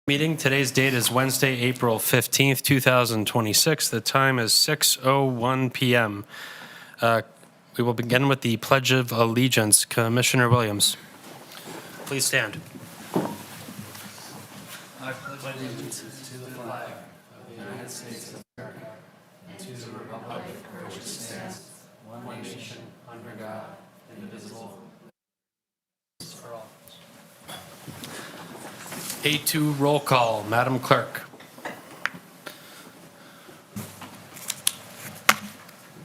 Meeting. Today's date is Wednesday, April 15th, 2026. The time is 6:01 p.m. We will begin with the Pledge of Allegiance. Commissioner Williams, please stand. I pledge allegiance to the flag of the United States of America and to the republic for which it stands, one nation, under God, indivisible. For all. A2 roll call. Madam Clerk.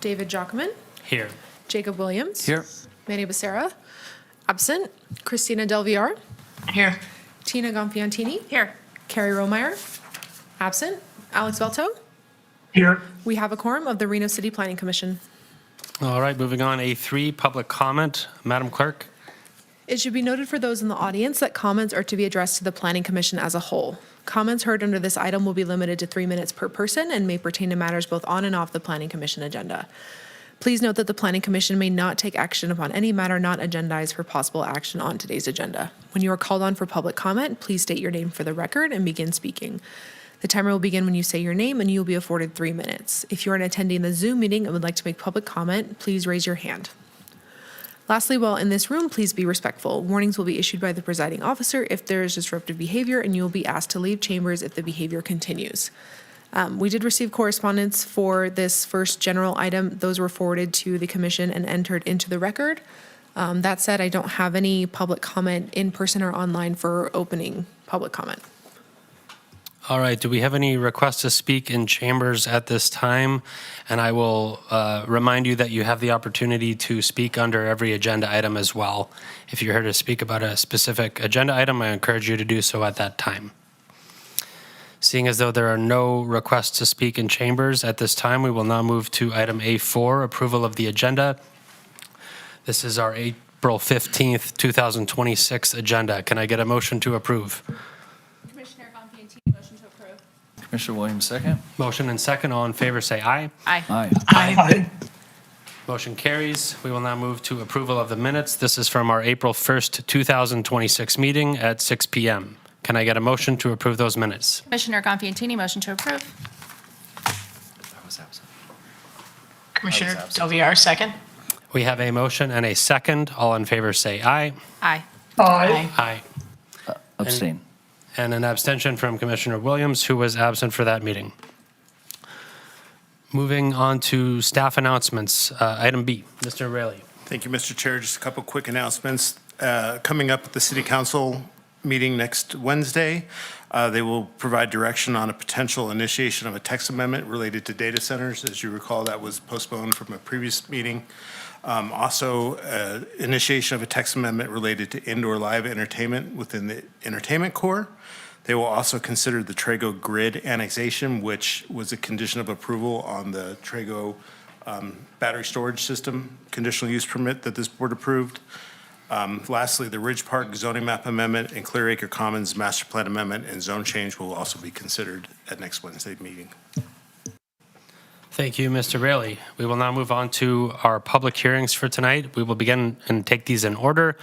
David Jockman. Here. Jacob Williams. Here. Manny Becerra. Absent. Christina Del Villar. Here. Tina Gonfiantini. Here. Carrie Romeyer. Absent. Alex Velto. Here. We have a quorum of the Reno City Planning Commission. All right, moving on. A3, public comment. Madam Clerk. It should be noted for those in the audience that comments are to be addressed to the Planning Commission as a whole. Comments heard under this item will be limited to 3 minutes per person and may pertain to matters both on and off the Planning Commission agenda. Please note that the Planning Commission may not take action upon any matter not agendized for possible action on today's agenda. When you are called on for public comment, please state your name for the record and begin speaking. The timer will begin when you say your name and you will be afforded 3 minutes. If you are attending the Zoom meeting and would like to make public comment, please raise your hand. Lastly, while in this room, please be respectful. Warnings will be issued by the presiding officer if there is disruptive behavior, and you will be asked to leave chambers if the behavior continues. We did receive correspondence for this first general item. Those were forwarded to the commission and entered into the record. That said, I don't have any public comment in person or online for opening public comment. All right, do we have any requests to speak in chambers at this time? And I will remind you that you have the opportunity to speak under every agenda item as well. If you're here to speak about a specific agenda item, I encourage you to do so at that time. Seeing as though there are no requests to speak in chambers at this time, we will now move to item A4, approval of the agenda. This is our April 15th, 2026 agenda. Can I get a motion to approve? Motion to approve. Commissioner Williams, second. Motion and second. All in favor say aye. Aye. Aye. Aye. Motion carries. We will now move to approval of the minutes. This is from our April 1st, 2026 meeting at 6 p.m. Can I get a motion to approve those minutes? Commissioner Gonfiantini, motion to approve. I was absent. Commissioner absent. Del Villar, second. We have a motion and a second. All in favor say aye. Aye. Aye. Abstain. And an abstention from Commissioner Williams, who was absent for that meeting. Moving on to staff announcements. Item B, Mr. Raley. Thank you, Mr. Chair. Just a couple quick announcements. Coming up at the City Council meeting next Wednesday, they will provide direction on a potential initiation of a text amendment related to data centers. As you recall, that was postponed from a previous meeting. Also, initiation of a text amendment related to indoor live entertainment within the entertainment core. They will also consider the Trago grid annexation, which was a condition of approval on the Trago battery storage system conditional use permit that this board approved. Lastly, the Ridge Park zoning map amendment and Clear Acre Commons master plan amendment and zone change will also be considered at next Wednesday meeting. Thank you, Mr. Raley. We will now move on to our public hearings for tonight. We will begin and take these in order.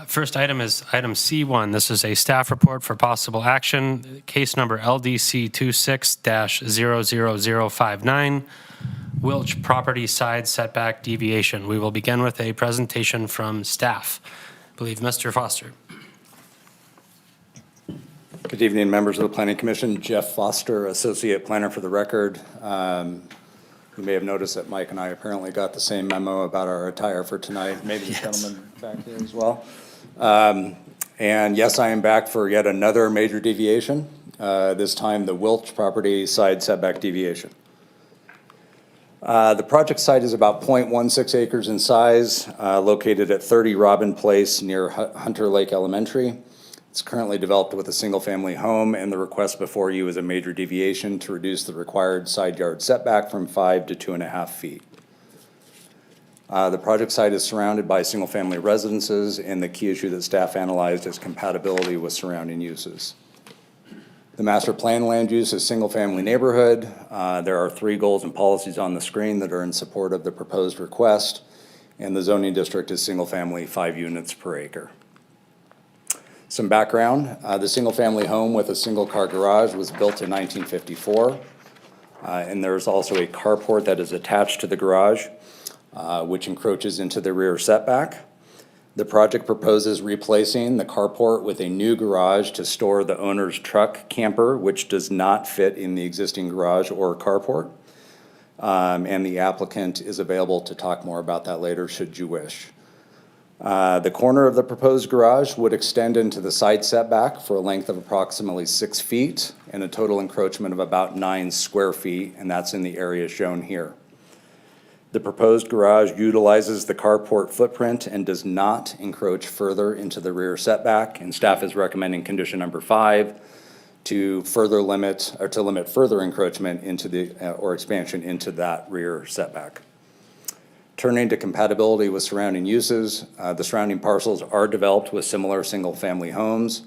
First item is item C1. This is a staff report for possible action, case number LDC 26-00059, Wilch property side setback deviation. We will begin with a presentation from staff. I believe Mr. Foster. Good evening, members of the Planning Commission. Jeff Foster, Associate Planner for the record. You may have noticed that Mike and I apparently got the same memo about our attire for tonight. Maybe the gentleman back here as well. And yes, I am back for yet another major deviation, this time the Wilch property side setback deviation. The project site is about 0.16 acres in size, located at 30 Robin Place near Hunter Lake Elementary. It's currently developed with a single-family home, and the request before you is a major deviation to reduce the required side yard setback from 5 to 2.5 feet. The project site is surrounded by single-family residences, and the key issue that staff analyzed is compatibility with surrounding uses. The master plan land use is single-family neighborhood. There are 3 goals and policies on the screen that are in support of the proposed request, and the zoning district is single-family, 5 units per acre. Some background, the single-family home with a single-car garage was built in 1954. And there's also a carport that is attached to the garage, which encroaches into the rear setback. The project proposes replacing the carport with a new garage to store the owner's truck camper, which does not fit in the existing garage or carport. And the applicant is available to talk more about that later, should you wish. The corner of the proposed garage would extend into the side setback for a length of approximately 6 feet and a total encroachment of about 9 square feet, and that's in the area shown here. The proposed garage utilizes the carport footprint and does not encroach further into the rear setback, and staff is recommending condition number 5 to further limit, or to limit further encroachment into the, or expansion into that rear setback. Turning to compatibility with surrounding uses, the surrounding parcels are developed with similar single-family homes.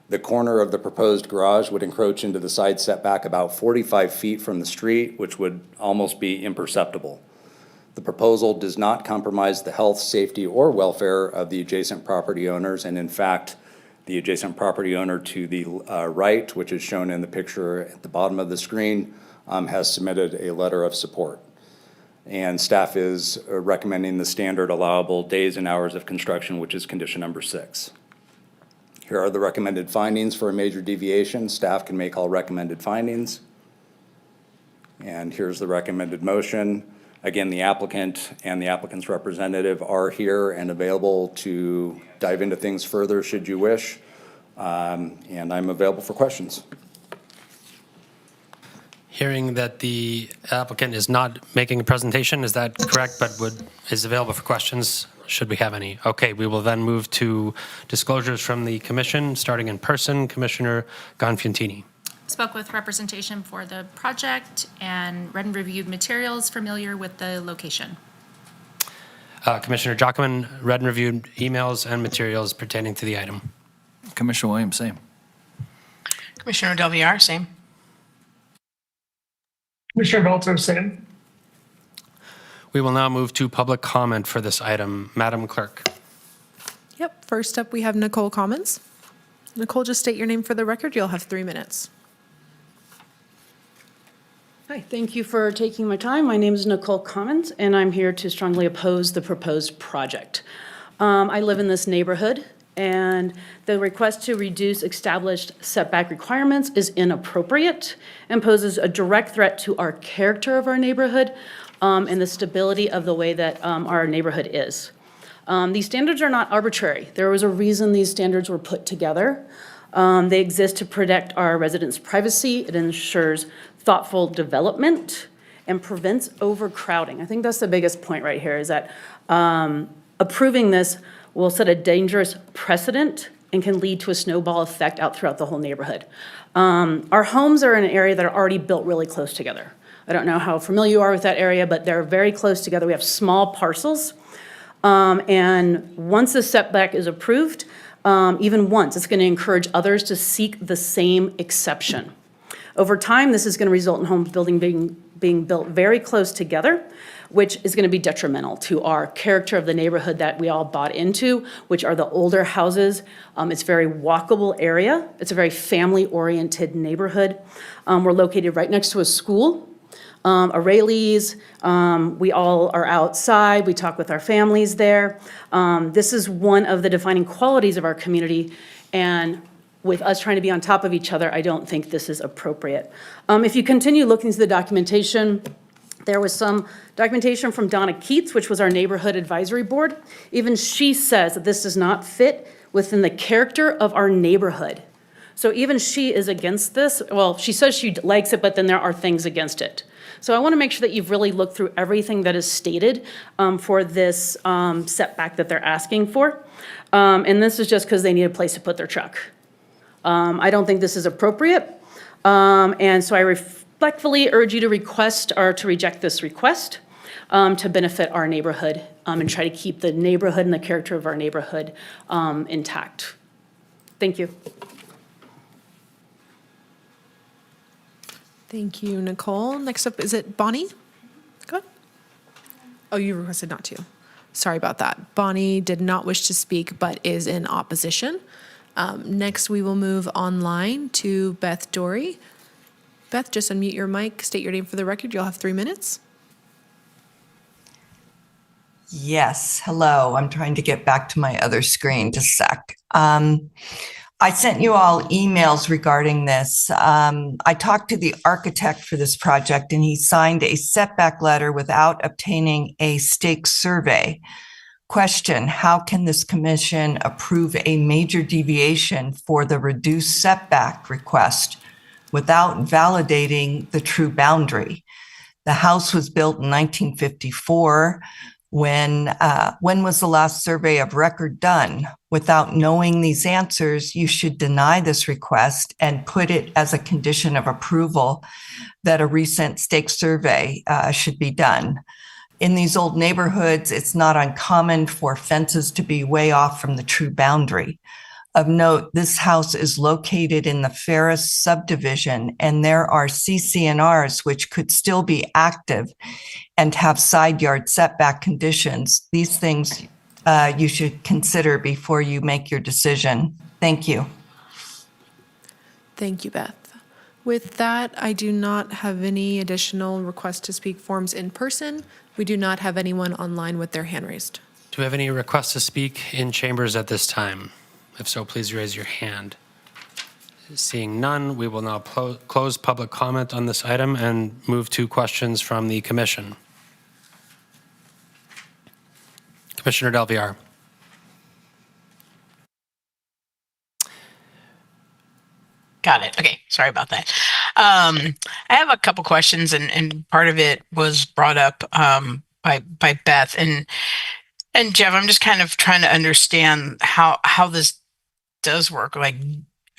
The corner of the proposed garage would encroach into the side setback about 45 feet from the street, which would almost be imperceptible. The proposal does not compromise the health, safety, or welfare of the adjacent property owners, and in fact, the adjacent property owner to the right, which is shown in the picture at the bottom of the screen, has submitted a letter of support. And staff is recommending the standard allowable days and hours of construction, which is condition number 6. Here are the recommended findings for a major deviation. Staff can make all recommended findings. And here's the recommended motion. Again, the applicant and the applicant's representative are here and available to dive into things further should you wish. And I'm available for questions. Hearing that the applicant is not making a presentation, is that correct, but is available for questions, should we have any? Okay, we will then move to disclosures from the commission, starting in person. Commissioner Gonfantini. Spoke with representation for the project and read and reviewed materials familiar with the location. Commissioner Jockman read and reviewed emails and materials pertaining to the item. Commissioner Williams, same. Commissioner Del Villar, same. Commissioner Meltzer, same. We will now move to public comment for this item. Madam Clerk. Yep, first up, we have Nicole Commons. Nicole, just state your name for the record. You'll have 3 minutes. Hi, thank you for taking my time. My name is Nicole Commons, and I'm here to strongly oppose the proposed project. I live in this neighborhood, and the request to reduce established setback requirements is inappropriate and poses a direct threat to our character of our neighborhood and the stability of the way that our neighborhood is. These standards are not arbitrary. There was a reason these standards were put together. They exist to protect our residents' privacy. It ensures thoughtful development and prevents overcrowding. I think that's the biggest point right here, is that approving this will set a dangerous precedent and can lead to a snowball effect out throughout the whole neighborhood. Our homes are in an area that are already built really close together. I don't know how familiar you are with that area, but they're very close together. We have small parcels. And once the setback is approved, even once, it's going to encourage others to seek the same exception. Over time, this is going to result in homes being built very close together, which is going to be detrimental to our character of the neighborhood that we all bought into, which are the older houses. It's a very walkable area. It's a very family-oriented neighborhood. We're located right next to a school. Rayleigh's, we all are outside, we talk with our families there. This is one of the defining qualities of our community, and with us trying to be on top of each other, I don't think this is appropriate. If you continue looking through the documentation, there was some documentation from Donna Keats, which was our neighborhood advisory board. Even she says that this does not fit within the character of our neighborhood. So even she is against this. Well, she says she likes it, but then there are things against it. So I want to make sure that you've really looked through everything that is stated for this setback that they're asking for. And this is just because they need a place to put their truck. I don't think this is appropriate. And so I respectfully urge you to request or to reject this request to benefit our neighborhood and try to keep the neighborhood and the character of our neighborhood intact. Thank you. Thank you, Nicole. Next up, is it Bonnie? Go ahead. Oh, you requested not to. Sorry about that. Bonnie did not wish to speak, but is in opposition. Next, we will move online to Beth Dory. Beth, just unmute your mic, state your name for the record. You'll have 3 minutes. Yes, hello. I'm trying to get back to my other screen. Just a sec. I sent you all emails regarding this. I talked to the architect for this project and he signed a setback letter without obtaining a stake survey. Question, how can this commission approve a major deviation for the reduced setback request without validating the true boundary? The house was built in 1954. When was the last survey of record done? Without knowing these answers, you should deny this request and put it as a condition of approval that a recent stake survey should be done. In these old neighborhoods, it's not uncommon for fences to be way off from the true boundary. Of note, this house is located in the Ferris subdivision, and there are CC&Rs which could still be active and have side yard setback conditions. These things you should consider before you make your decision. Thank you. Thank you, Beth. With that, I do not have any additional request to speak forms in person. We do not have anyone online with their hand raised. Do we have any requests to speak in chambers at this time? If so, please raise your hand. Seeing none, we will now close public comment on this item and move to questions from the commission. Commissioner Del Villar. Got it. Okay. Sorry about that. I have a couple questions, and part of it was brought up by Beth and Jeff. I'm just kind of trying to understand how this does work. Like,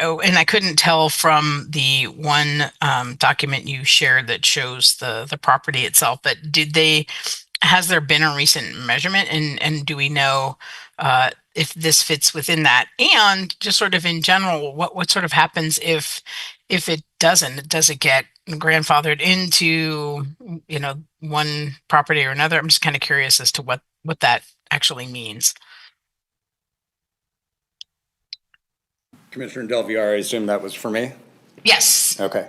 oh, and I couldn't tell from the one document you shared that shows the property itself. But has there been a recent measurement, and do we know if this fits within that? And just sort of in general, what sort of happens if it doesn't? Does it get grandfathered into, one property or another? I'm just kind of curious as to what that actually means. Commissioner Del Villar, I assume that was for me? Yes. Okay.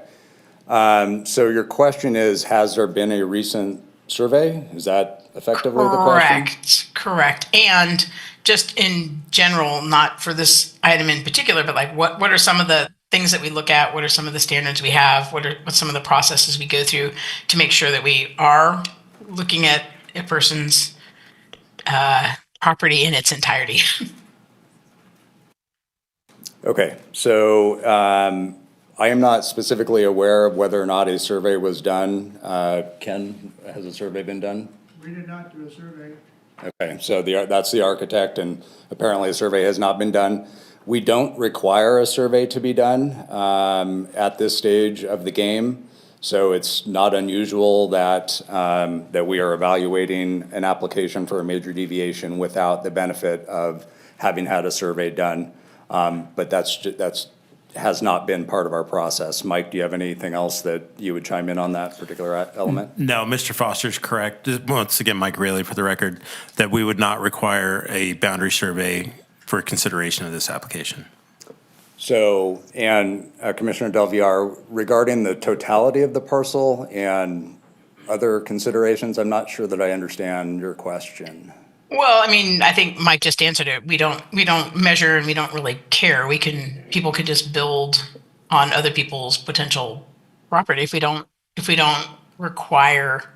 So your question is, has there been a recent survey? Is that effectively the question? Correct. And just in general, not for this item in particular, but like what are some of the things that we look at? What are some of the standards we have? What's some of the processes we go through to make sure that we are looking at a person's property in its entirety? Okay, so I am not specifically aware of whether or not a survey was done. Ken, has a survey been done? We did not do a survey. Okay, so that's the architect, and apparently a survey has not been done. We don't require a survey to be done at this stage of the game, so it's not unusual that that we are evaluating an application for a major deviation without the benefit of having had a survey done. But that's has not been part of our process. Mike, do you have anything else that you would chime in on that particular element? No, Mr. Foster's correct. Once again, Mike Raley for the record, that we would not require a boundary survey for consideration of this application. So, and Commissioner Del Villar, regarding the totality of the parcel and other considerations, I'm not sure that I understand your question. Well, I mean, I think Mike just answered it. We don't measure and we don't really care. People could just build on other people's potential property if we don't require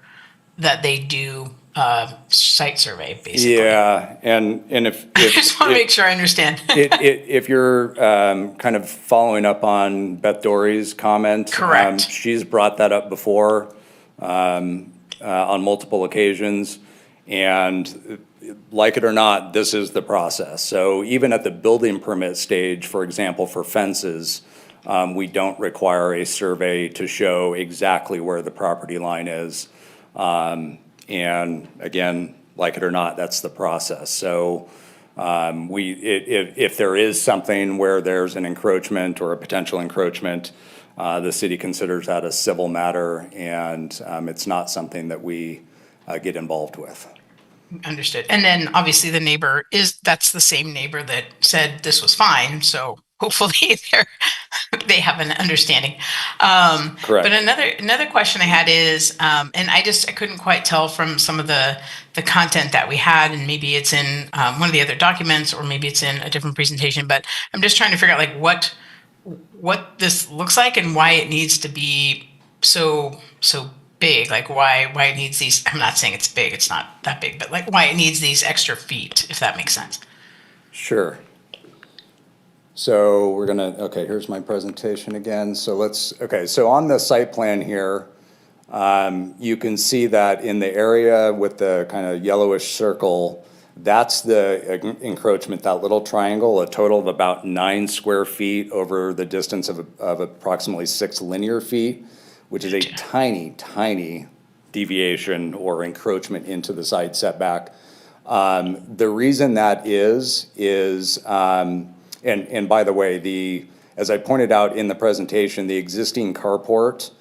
that they do a site survey, basically. Yeah, and if I just want to make sure I understand. if you're kind of following up on Beth Dory's comment, Correct. She's brought that up before on multiple occasions, and like it or not, this is the process. So even at the building permit stage, for example, for fences, we don't require a survey to show exactly where the property line is. And again, like it or not, that's the process. So if there is something where there's an encroachment or a potential encroachment, the city considers that a civil matter, and it's not something that we get involved with. Understood. And then obviously the neighbor that's the same neighbor that said this was fine. So hopefully they have an understanding. Correct. But another question I had is, and I couldn't quite tell from some of the content that we had, and maybe it's in one of the other documents, or maybe it's in a different presentation, but I'm just trying to figure out like what this looks like and why it needs to be so big, like why it needs these. I'm not saying it's big, it's not that big, but like why it needs these extra feet, if that makes sense. Sure. So we're gonna, okay, here's my presentation again. So so on the site plan here, you can see that in the area with the kind of yellowish circle, that's the encroachment, that little triangle, a total of about 9 square feet over the distance of approximately 6 linear feet, which is a tiny, tiny deviation or encroachment into the side setback. The reason that is, and by the way, as I pointed out in the presentation, the existing carport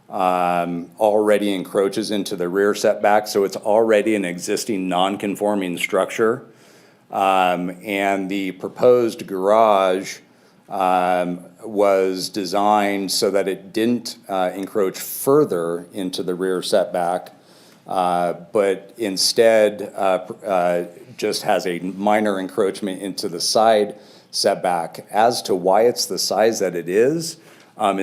already encroaches into the rear setback, so it's already an existing non-conforming structure. And the proposed garage was designed so that it didn't encroach further into the rear setback, but instead just has a minor encroachment into the side setback. As to why it's the size that it is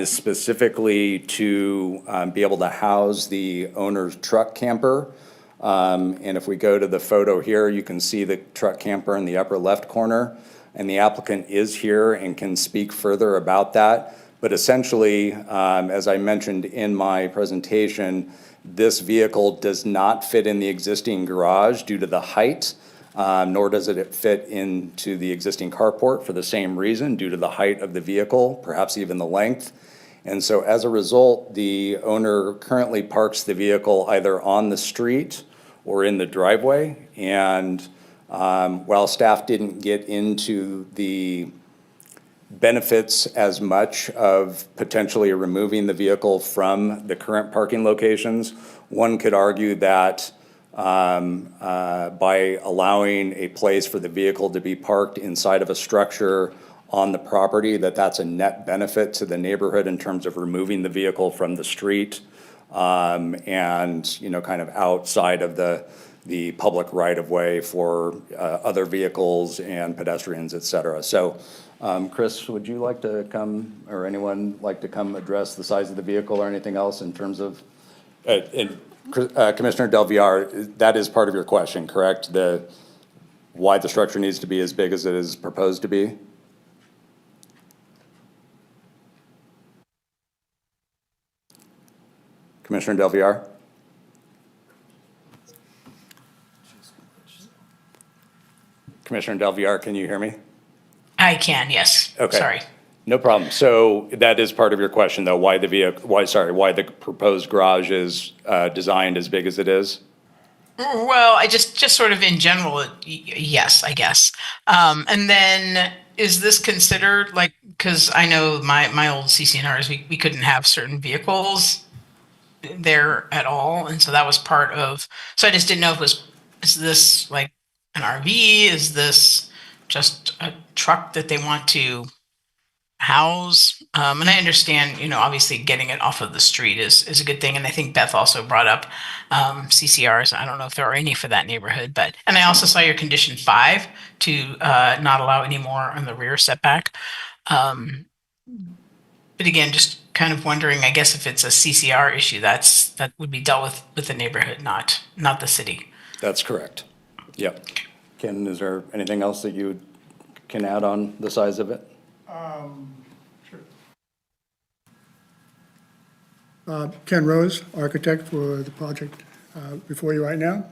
specifically to be able to house the owner's truck camper. And if we go to the photo here, you can see the truck camper in the upper left corner, and the applicant is here and can speak further about that. But essentially, as I mentioned in my presentation, this vehicle does not fit in the existing garage due to the height, nor does it fit into the existing carport for the same reason, due to the height of the vehicle, perhaps even the length. And so as a result, the owner currently parks the vehicle either on the street or in the driveway. And while staff didn't get into the benefits as much of potentially removing the vehicle from the current parking locations, one could argue that by allowing a place for the vehicle to be parked inside of a structure on the property, that's a net benefit to the neighborhood in terms of removing the vehicle from the street and, you know, kind of outside of the public right-of-way for other vehicles and pedestrians, et cetera. So, Chris, would you like to come, or anyone like to come address the size of the vehicle or anything else in terms of, Commissioner Del Villar, that is part of your question, correct? Why the structure needs to be as big as it is proposed to be? Commissioner Del Villar? Commissioner Del Villar, can you hear me? I can, yes. Okay. Sorry. No problem. So that is part of your question, though, why the proposed garage is designed as big as it is? Well, I just sort of in general, yes, I guess. And then is this considered like, because I know my old CCNRs, we couldn't have certain vehicles there at all. And so that was part of, so I just didn't know is this like an RV? Is this just a truck that they want to house? And I understand, you know, obviously getting it off of the street is a good thing. And I think Beth also brought up CCRs. I don't know if there are any for that neighborhood, and I also saw your condition 5 to not allow any more on the rear setback. But again, just kind of wondering, I guess if it's a CCR issue, that would be dealt with the neighborhood, not the city. That's correct. Yep. Ken, is there anything else that you can add on the size of it? Sure. Ken Rose, architect for the project before you right now.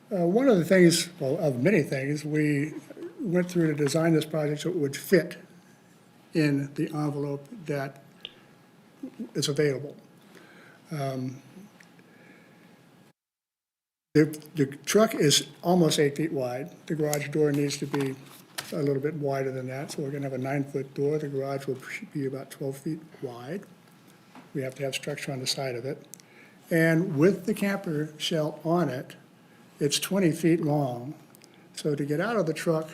One of the things, well, of many things, we went through to design this project so it would fit in the envelope that is available. The truck is almost 8 feet wide. The garage door needs to be a little bit wider than that, so we're going to have a 9-foot door. The garage will be about 12 feet wide. We have to have structure on the side of it. And with the camper shell on it, It's 20 feet long. So to get out of the truck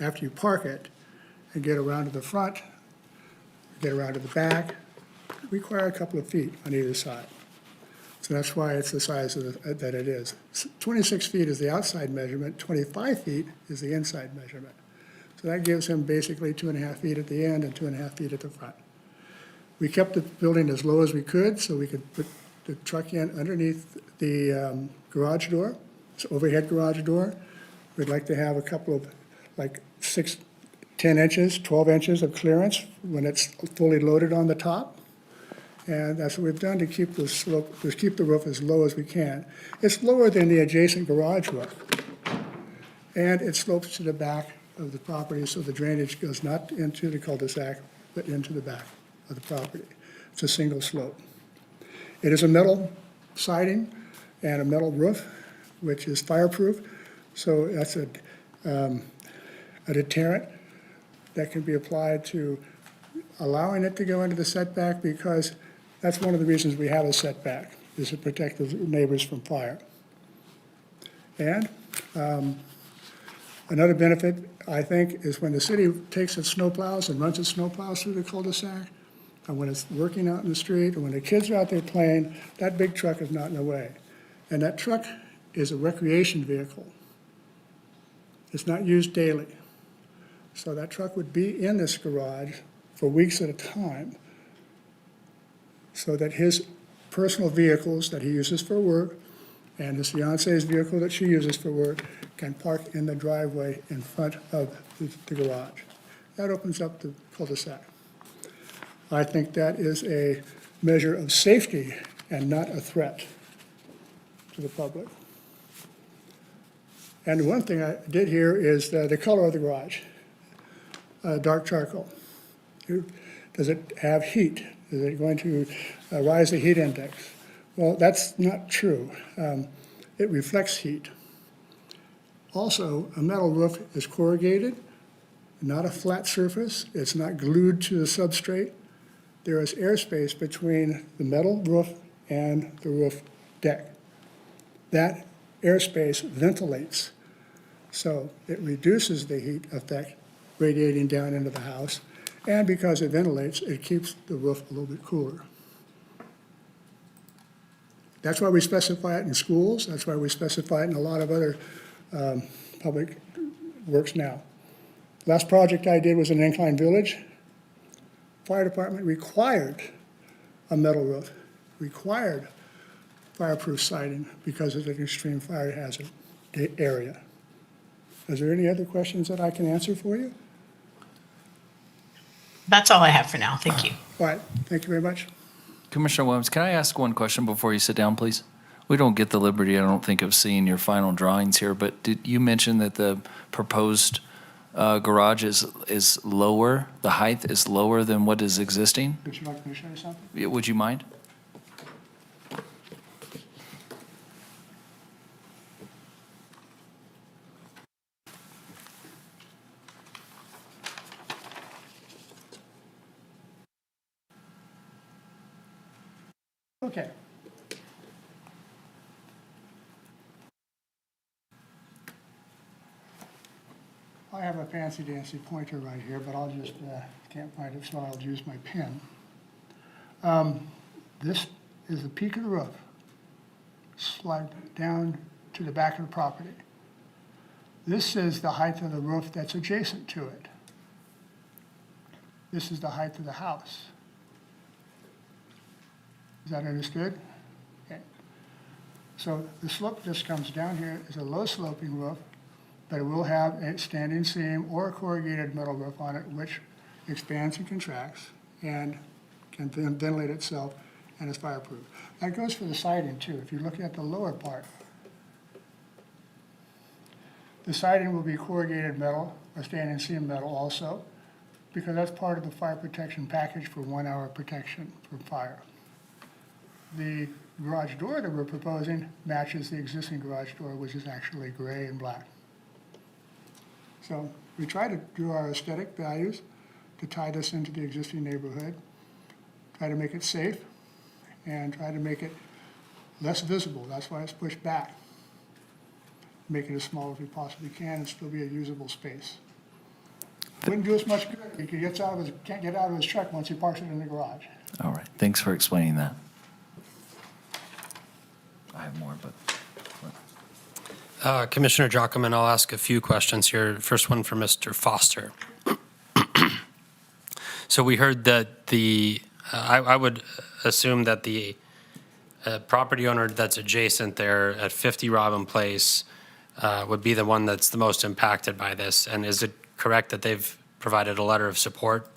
after you park it and get around to the front, get around to the back, require a couple of feet on either side. So that's why it's the size that it is. 26 feet is the outside measurement, 25 feet is the inside measurement. So that gives him basically 2.5 feet at the end and 2.5 feet at the front. We kept the building as low as we could so we could put the truck in underneath the garage door, it's overhead garage door. We'd like to have a couple of, like 6, 10 inches, 12 inches of clearance when it's fully loaded on the top. And that's what we've done to keep the slope, to keep the roof as low as we can. It's lower than the adjacent garage roof. And it slopes to the back of the property, so the drainage goes not into the cul-de-sac, but into the back of the property. It's a single slope. It is a metal siding and a metal roof, which is fireproof. So that's a deterrent that can be applied to allowing it to go into the setback, because that's one of the reasons we have a setback, is to protect the neighbors from fire. And another benefit, I think, is when the city takes its snowplows and runs its snowplows through the cul-de-sac, and when it's working out in the street, or when the kids are out there playing, that big truck is not in the way. And that truck is a recreation vehicle. It's not used daily. So that truck would be in this garage for weeks at a time, so that his personal vehicles that he uses for work and his fiancee's vehicle that she uses for work can park in the driveway in front of the garage. That opens up the cul-de-sac. I think that is a measure of safety and not a threat to the public. And one thing I did here is the color of the garage, dark charcoal. Does it have heat? Is it going to rise the heat index? Well, that's not true. It reflects heat. Also, a metal roof is corrugated, not a flat surface. It's not glued to the substrate. There is airspace between the metal roof and the roof deck. That airspace ventilates, so it reduces the heat effect radiating down into the house, and because it ventilates, it keeps the roof a little bit cooler. That's why we specify it in schools. That's why we specify it in a lot of other public works now. Last project I did was in Incline Village. Fire department required a metal roof, required fireproof siding because of the extreme fire hazard area. Is there any other questions that I can answer for you? That's all I have for now. Thank you. All right, thank you very much. Commissioner Williams, can I ask one question before you sit down, please? We don't get the liberty, I don't think, of seeing your final drawings here, but did you mention that the proposed garage is lower, the height is lower than what is existing? Would you like me to show you something? Yeah, would you mind? Okay. I have a fancy-dancy pointer right here, but I'll just, can't find it, so I'll use my pen. This is the peak of the roof. Slide down to the back of the property. This is the height of the roof that's adjacent to it. This is the height of the house. Is that understood? Okay. So the slope just comes down here is a low sloping roof, but it will have a standing seam or a corrugated metal roof on it, which expands and contracts and can then ventilate itself and is fireproof. That goes for the siding too. If you look at the lower part, the siding will be corrugated metal or standing seam metal also, because that's part of the fire protection package for 1 hour protection from fire. The garage door that we're proposing matches the existing garage door, which is actually gray and black. So we try to do our aesthetic values to tie this into the existing neighborhood, try to make it safe, and try to make it less visible. That's why it's pushed back. make it as small as we possibly can and still be a usable space. Wouldn't do us much good if he can't get out of his truck once he parks it in the garage. All right, thanks for explaining that. I have more, but. Commissioner Jockman, I'll ask a few questions here. First one for Mr. Foster. So we heard that I would assume that the property owner that's adjacent there at 50 Robin Place would be the one that's the most impacted by this. And is it correct that they've provided a letter of support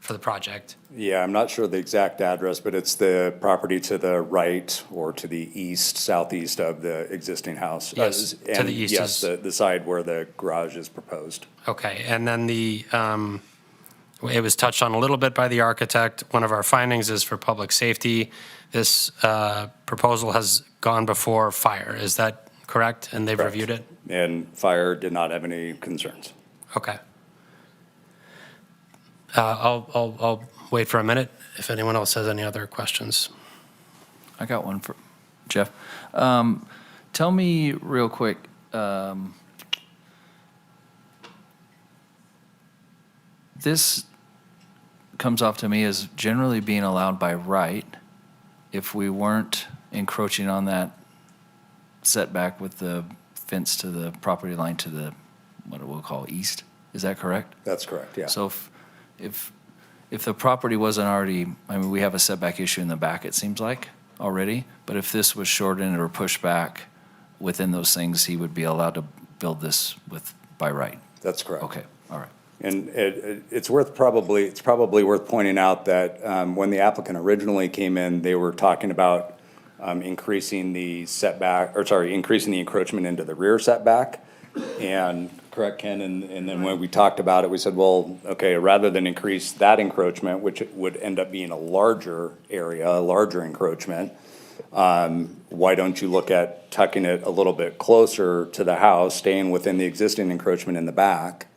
for the project? Yeah, I'm not sure the exact address, but it's the property to the right or to the east, southeast of the existing house. Yes, to and the east yes, is- the side where the garage is proposed. Okay, and then it was touched on a little bit by the architect. One of our findings is for public safety. This proposal has gone before fire. Is that correct? And they've Correct. reviewed it? And fire did not have any concerns. Okay. I'll wait for a minute if anyone else has any other questions. I got one for Jeff. Tell me real quick, this comes off to me as generally being allowed by right if we weren't encroaching on that setback with the fence to the property line to the, what we'll call east. Is that correct? That's correct, yeah. So if the property wasn't already, I mean, we have a setback issue in the back, it seems like, already, but if this was shortened or pushed back within those things, he would be allowed to build this by right? That's correct. Okay, all right. And it's probably worth pointing out that when the applicant originally came in, they were talking about increasing the encroachment into the rear setback. And, correct, Ken, and then when we talked about it, we said, well, okay, rather than increase that encroachment, which would end up being a larger area, a larger encroachment, why don't you look at tucking it a little bit closer to the house, staying within the existing encroachment in the back?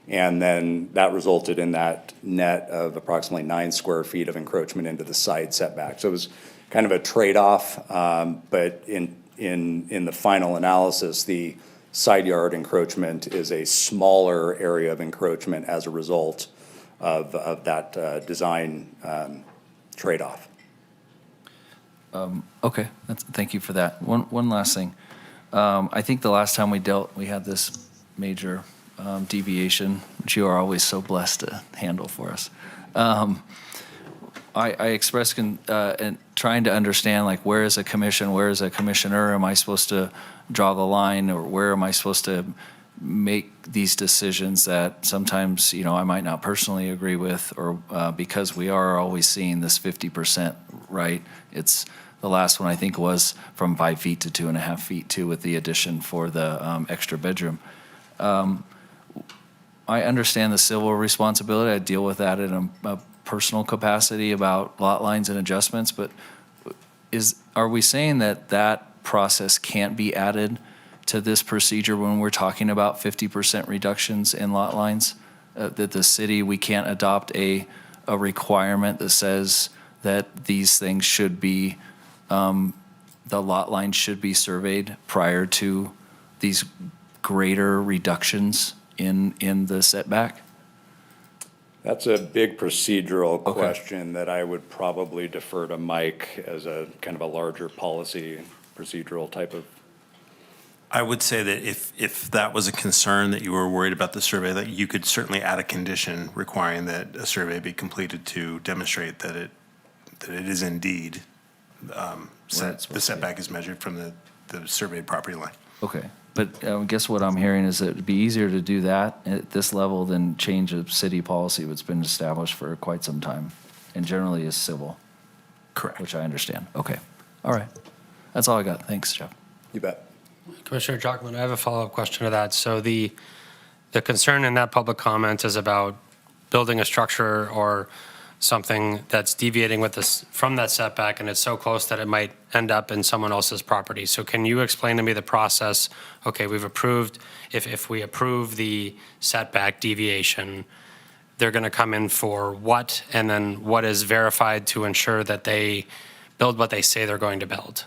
And then that resulted in that net of approximately 9 square feet of encroachment into the side setback. So it was kind of a trade-off, but in the final analysis, the side yard encroachment is a smaller area of encroachment as a result of that design trade-off. Okay, thank you for that. One last thing. I think the last time we had this major deviation, which you are always so blessed to handle for us. I expressed trying to understand, like, where is a commission, where is a commissioner? Am I supposed to draw the line, or where am I supposed to make these decisions that sometimes, I might not personally agree with, or because we are always seeing this 50%, right? It's the last one I think was from 5 feet to 2.5 feet too, with the addition for the extra bedroom. I understand the civil responsibility. I deal with that in a personal capacity about lot lines and adjustments, but are we saying that process can't be added to this procedure when we're talking about 50% reductions in lot lines? That the city, we can't adopt a requirement that says that these things should be, the lot line should be surveyed prior to these greater reductions in the setback? That's a big procedural question that I would probably defer to Mike as a kind of a larger policy procedural type of. I would say that if that was a concern, that you were worried about the survey, that you could certainly add a condition requiring that a survey be completed to demonstrate that it is indeed, the setback is measured from the surveyed property line. Okay, but I guess what I'm hearing is that it'd be easier to do that at this level than change a city policy that's been established for quite some time, and generally is civil. Correct. Which I understand. Okay, all right. That's all I got. Thanks, Jeff. You bet. Commissioner Jockman, I have a follow-up question to that. So the concern in that public comment is about building a structure or something that's deviating from that setback, and it's so close that it might end up in someone else's property. So can you explain to me the process? Okay, we've approved, if we approve the setback deviation, they're going to come in for what, and then what is verified to ensure that they build what they say they're going to build?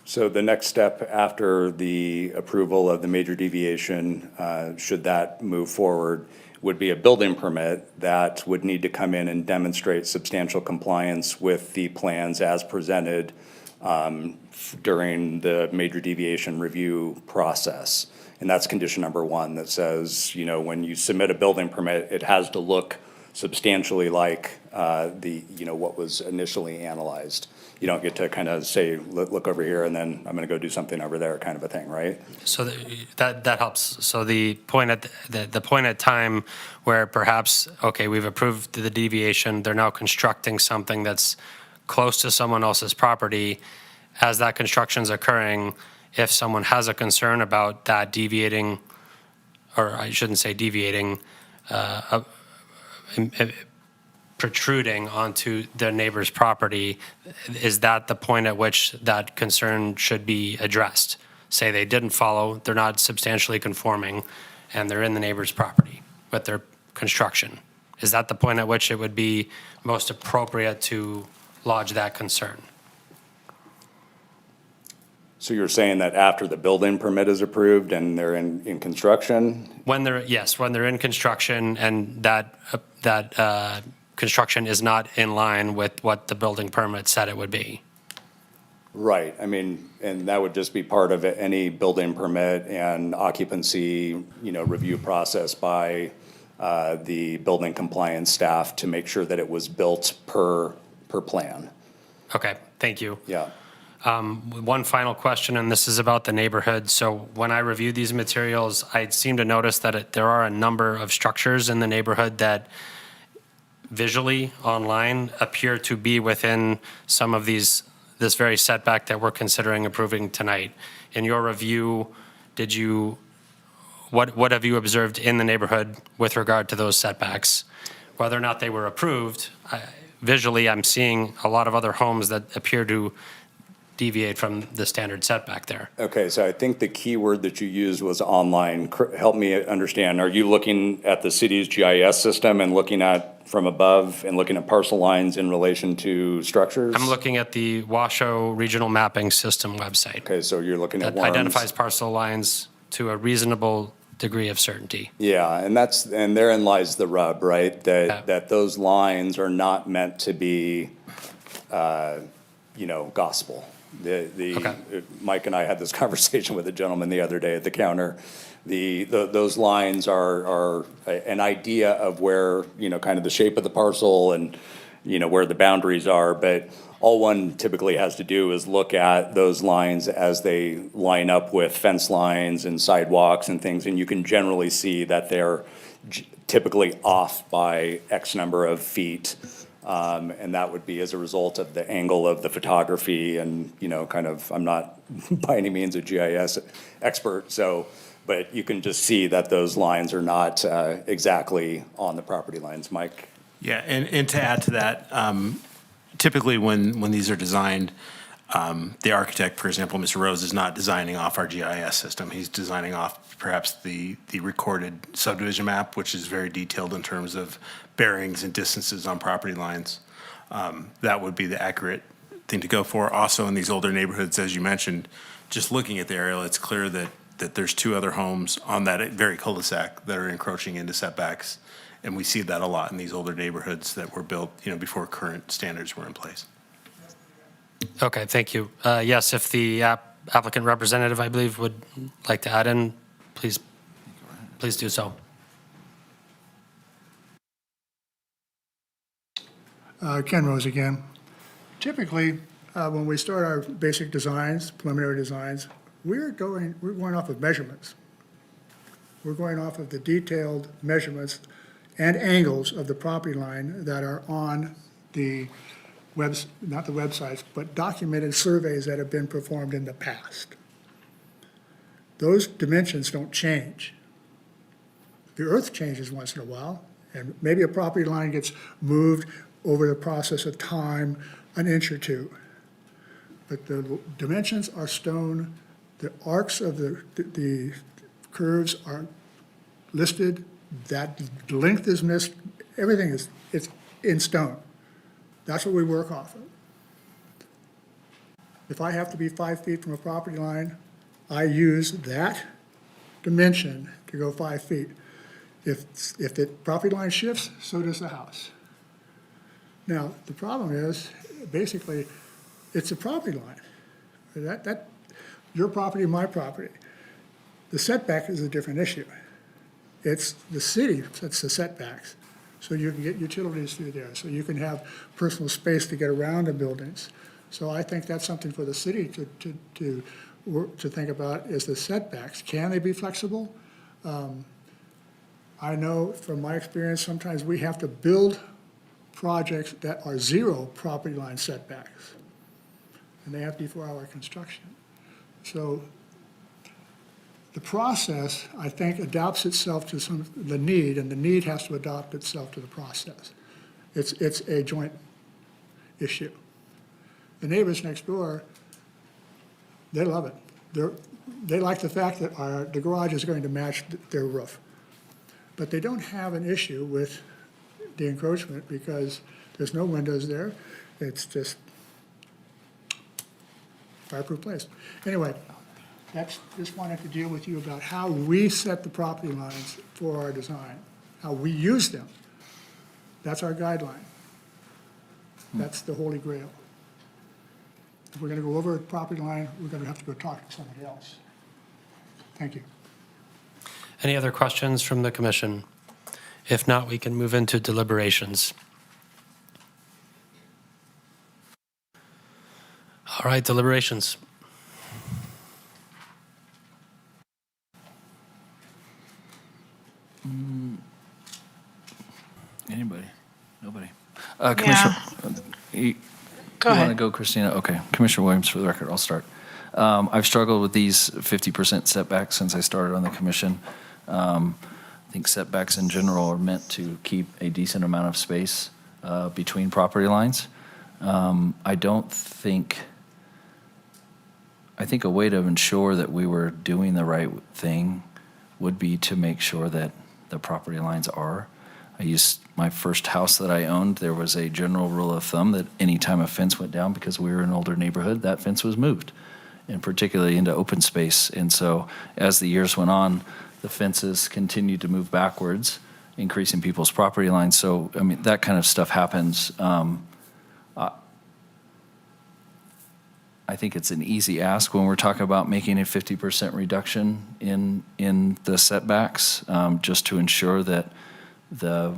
So the next step after the approval of the major deviation, should that move forward, would be a building permit that would need to come in and demonstrate substantial compliance with the plans as presented during the major deviation review process. And that's condition number one that says, you know, when you submit a building permit, it has to look substantially like what was initially analyzed. You don't get to kind of say, look over here, and then I'm going to go do something over there, kind of a thing, right? So that helps. So the point at the point at time where perhaps, okay, we've approved the deviation, they're now constructing something that's close to someone else's property. As that construction's occurring, if someone has a concern about that deviating, or I shouldn't say deviating, protruding onto their neighbor's property, is that the point at which that concern should be addressed? Say they didn't follow, they're not substantially conforming, and they're in the neighbor's property with their construction. Is that the point at which it would be most appropriate to lodge that concern? So you're saying that after the building permit is approved and they're in construction? When they're in construction and that construction is not in line with what the building permit said it would be. Right, I mean, and that would just be part of any building permit and occupancy, review process by the building compliance staff to make sure that it was built per plan. Okay, thank you. Yeah. One final question, and this is about the neighborhood. So when I reviewed these materials, I seem to notice that there are a number of structures in the neighborhood that visually online appear to be within some of this very setback that we're considering approving tonight. In your review, what have you observed in the neighborhood with regard to those setbacks? Whether or not they were approved, visually I'm seeing a lot of other homes that appear to deviate from the standard setback there. Okay, so I think the key word that you used was online. Help me understand. Are you looking at the city's GIS system and looking at from above and looking at parcel lines in relation to structures? I'm looking at the Washoe Regional Mapping System website. Okay, so you're looking at That worms. identifies parcel lines to a reasonable degree of certainty. Yeah, and therein lies the rub, right? That those lines are not meant to be, gospel. Okay. Mike and I had this conversation with a gentleman the other day at the counter. Those lines are an idea of where, kind of the shape of the parcel and, where the boundaries are, but all one typically has to do is look at those lines as they line up with fence lines and sidewalks and things, and you can generally see that they're typically off by X number of feet. And that would be as a result of the angle of the photography and, I'm not by any means a GIS expert, but you can just see that those lines are not exactly on the property lines. Mike? Yeah, and to add to that, typically when these are designed, the architect, for example, Mr. Rose, is not designing off our GIS system. He's designing off perhaps the recorded subdivision map, which is very detailed in terms of bearings and distances on property lines. That would be the accurate thing to go for. Also, in these older neighborhoods, as you mentioned, just looking at the aerial, it's clear that there's two other homes on that very cul-de-sac that are encroaching into setbacks. And we see that a lot in these older neighborhoods that were built, before current standards were in place. Okay, thank you. Yes, if the applicant representative, I believe, would like to add in, please do so. Ken Rose again. Typically, when we start our basic designs, preliminary designs, we're going off of measurements. We're going off of the detailed measurements and angles of the property line that are on the not the websites, but documented surveys that have been performed in the past. Those dimensions don't change. The earth changes once in a while, and maybe a property line gets moved over the process of time, an inch or two. But the dimensions are stone, the arcs of the curves are listed, that length is missed, everything it's in stone. That's what we work off of. If I have to be 5 feet from a property line, I use that dimension to go 5 feet. If the property line shifts, so does the house. Now, the problem is, basically, it's a property line. Your property, my property. The setback is a different issue. It's the city sets the setbacks, so you can get utilities through there, so you can have personal space to get around the buildings. So I think that's something for the city to think about, is the setbacks. Can they be flexible? I know from my experience, sometimes we have to build projects that are 0 property line setbacks, and they have to be for our construction. So the process, I think, adapts itself to the need, and the need has to adapt itself to the process. It's a joint issue. The neighbors next door, they love it. They like the fact that the garage is going to match their roof. But they don't have an issue with the encroachment because there's no windows there. It's just fireproof place. Anyway, just wanted to deal with you about how we set the property lines for our design, how we use them. That's our guideline. That's the holy grail. If we're going to go over a property line, we're going to have to go talk to somebody else. Thank you. Any other questions from the commission? If not, we can move into deliberations. All right, deliberations. Anybody? Nobody? Commissioner, you Go want to ahead. go, Christina? Okay. Commissioner Williams, for the record, I'll start. I've struggled with these 50% setbacks since I started on the commission. I think setbacks in general are meant to keep a decent amount of space between property lines. I think a way to ensure that we were doing the right thing would be to make sure that the property lines are. I used my first house that I owned, there was a general rule of thumb that anytime a fence went down, because we were in an older neighborhood, that fence was moved, and particularly into open space. And so as the years went on, the fences continued to move backwards, increasing people's property lines. So, I mean, that kind of stuff happens. I think it's an easy ask when we're talking about making a 50% reduction in the setbacks, just to ensure that the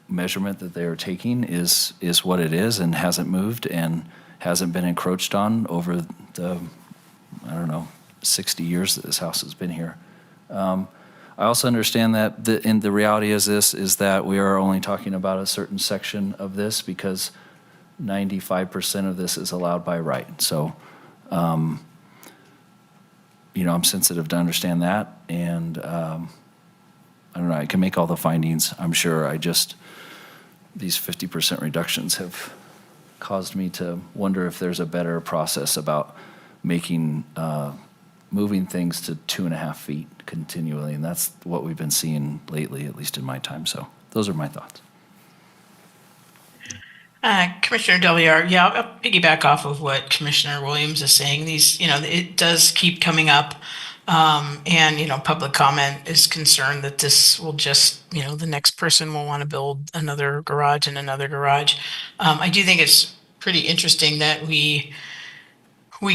measurement that they are taking is what it is and hasn't moved and hasn't been encroached on over the, 60 years that this house has been here. I also understand that the reality is that we are only talking about a certain section of this because 95% of this is allowed by right. So, I'm sensitive to understand that, and I don't know, I can make all the findings, I'm sure. These 50% reductions have caused me to wonder if there's a better process about moving things to 2.5 feet continually, and that's what we've been seeing lately, at least in my time. So those are my thoughts. Commissioner Delviar, yeah, I'll piggyback off of what Commissioner Williams is saying. These, it does keep coming up. And, public comment is concerned that this will just, the next person will want to build another garage and another garage. I do think it's pretty interesting that we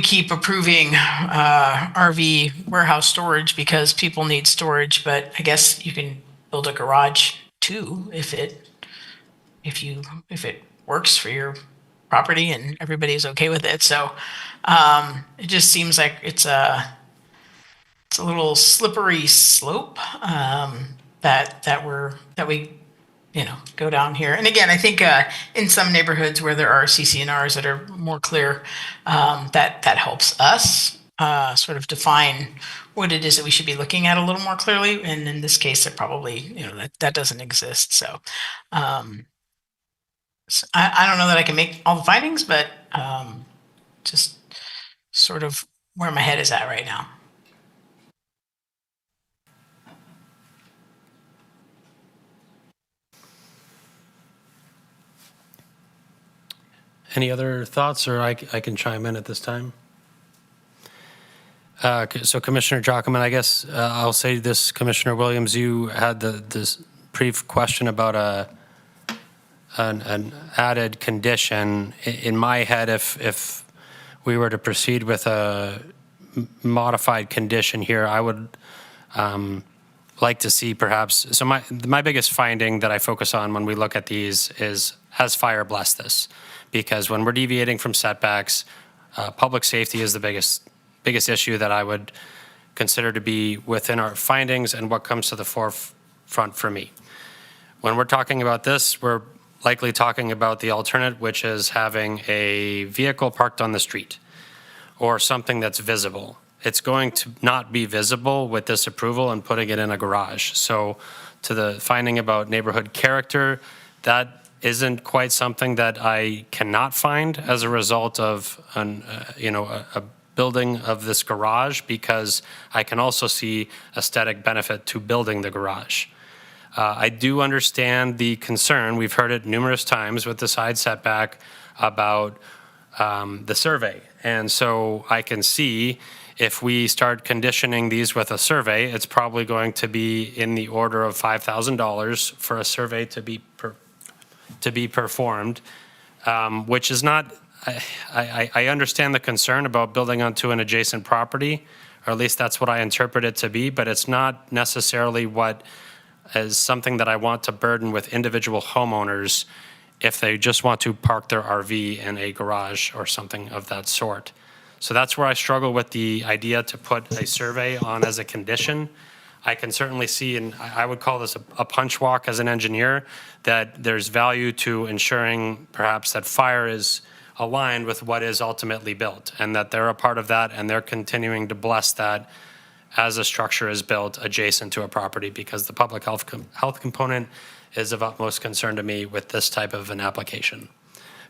keep approving RV warehouse storage because people need storage, but I guess you can build a garage too if it works for your property and everybody's okay with it. So it just seems like it's a little slippery slope that we go down here. And again, I think in some neighborhoods where there are CC&Rs that are more clear, that helps us sort of define what it is that we should be looking at a little more clearly. And in this case, it probably that doesn't exist. So I don't know that I can make all the findings, but just sort of where my head is at right now. Any other thoughts, or I can chime in at this time? So Commissioner Jockman, I guess I'll say this, Commissioner Williams, you had this brief question about an added condition. In my head, if we were to proceed with a modified condition here, I would like to see perhaps, so my biggest finding that I focus on when we look at these is, has fire blessed this? Because when we're deviating from setbacks, public safety is the biggest issue that I would consider to be within our findings and what comes to the forefront for me. When we're talking about this, we're likely talking about the alternate, which is having a vehicle parked on the street or something that's visible. It's going to not be visible with this approval and putting it in a garage. So to the finding about neighborhood character, that isn't quite something that I cannot find as a result of a building of this garage, because I can also see aesthetic benefit to building the garage. I do understand the concern, we've heard it numerous times with the side setback about the survey. And so I can see if we start conditioning these with a survey, it's probably going to be in the order of $5,000 for a survey to be performed, which is not, I understand the concern about building onto an adjacent property, or at least that's what I interpret it to be, but it's not necessarily what is something that I want to burden with individual homeowners if they just want to park their RV in a garage or something of that sort. So that's where I struggle with the idea to put a survey on as a condition. I can certainly see, and I would call this a punch walk as an engineer, that there's value to ensuring perhaps that fire is aligned with what is ultimately built, and that they're a part of that, and they're continuing to bless that as a structure is built adjacent to a property, because the public health component is of utmost concern to me with this type of an application.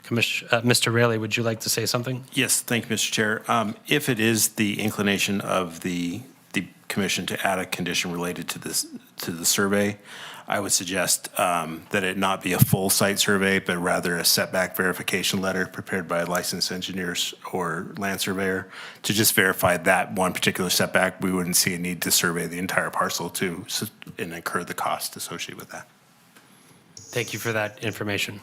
Mr. Raley, would you like to say something? Yes, thank you, Mr. Chair. If it is the inclination of the commission to add a condition related to the survey, I would suggest that it not be a full site survey, but rather a setback verification letter prepared by a licensed engineers or land surveyor to just verify that one particular setback. We wouldn't see a need to survey the entire parcel and incur the cost associated with that. Thank you for that information.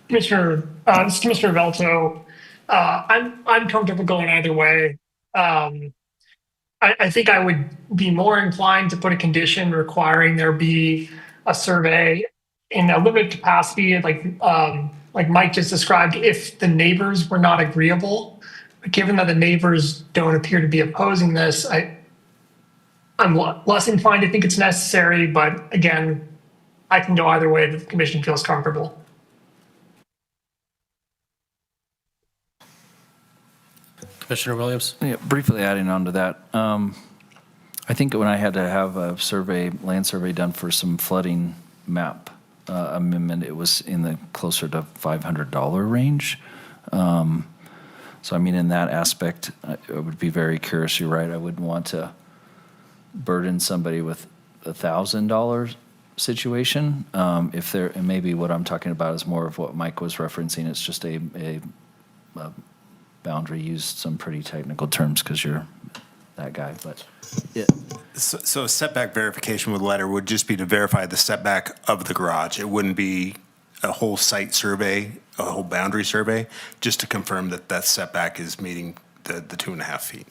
Commissioner Velto, I'm comfortable going either way. I think I would be more inclined to put a condition requiring there be a survey in a limited capacity, like Mike just described, if the neighbors were not agreeable. But given that the neighbors don't appear to be opposing this, I'm less inclined to think it's necessary. But again, I can go either way that the commission feels comfortable. Commissioner Williams? Yeah, briefly adding on to that, I think when I had to have a land survey done for some flooding map amendment, it was in the closer to $500 range. So I mean, in that aspect, I would be very curious. You're right. I wouldn't want to burden somebody with $1,000 situation. If there, and maybe what I'm talking about is more of what Mike was referencing. It's just a boundary, used some pretty technical terms because you're that guy, but yeah. So a setback verification with letter would just be to verify the setback of the garage. It wouldn't be a whole site survey, a whole boundary survey, just to confirm that that setback is meeting the 2.5 feet.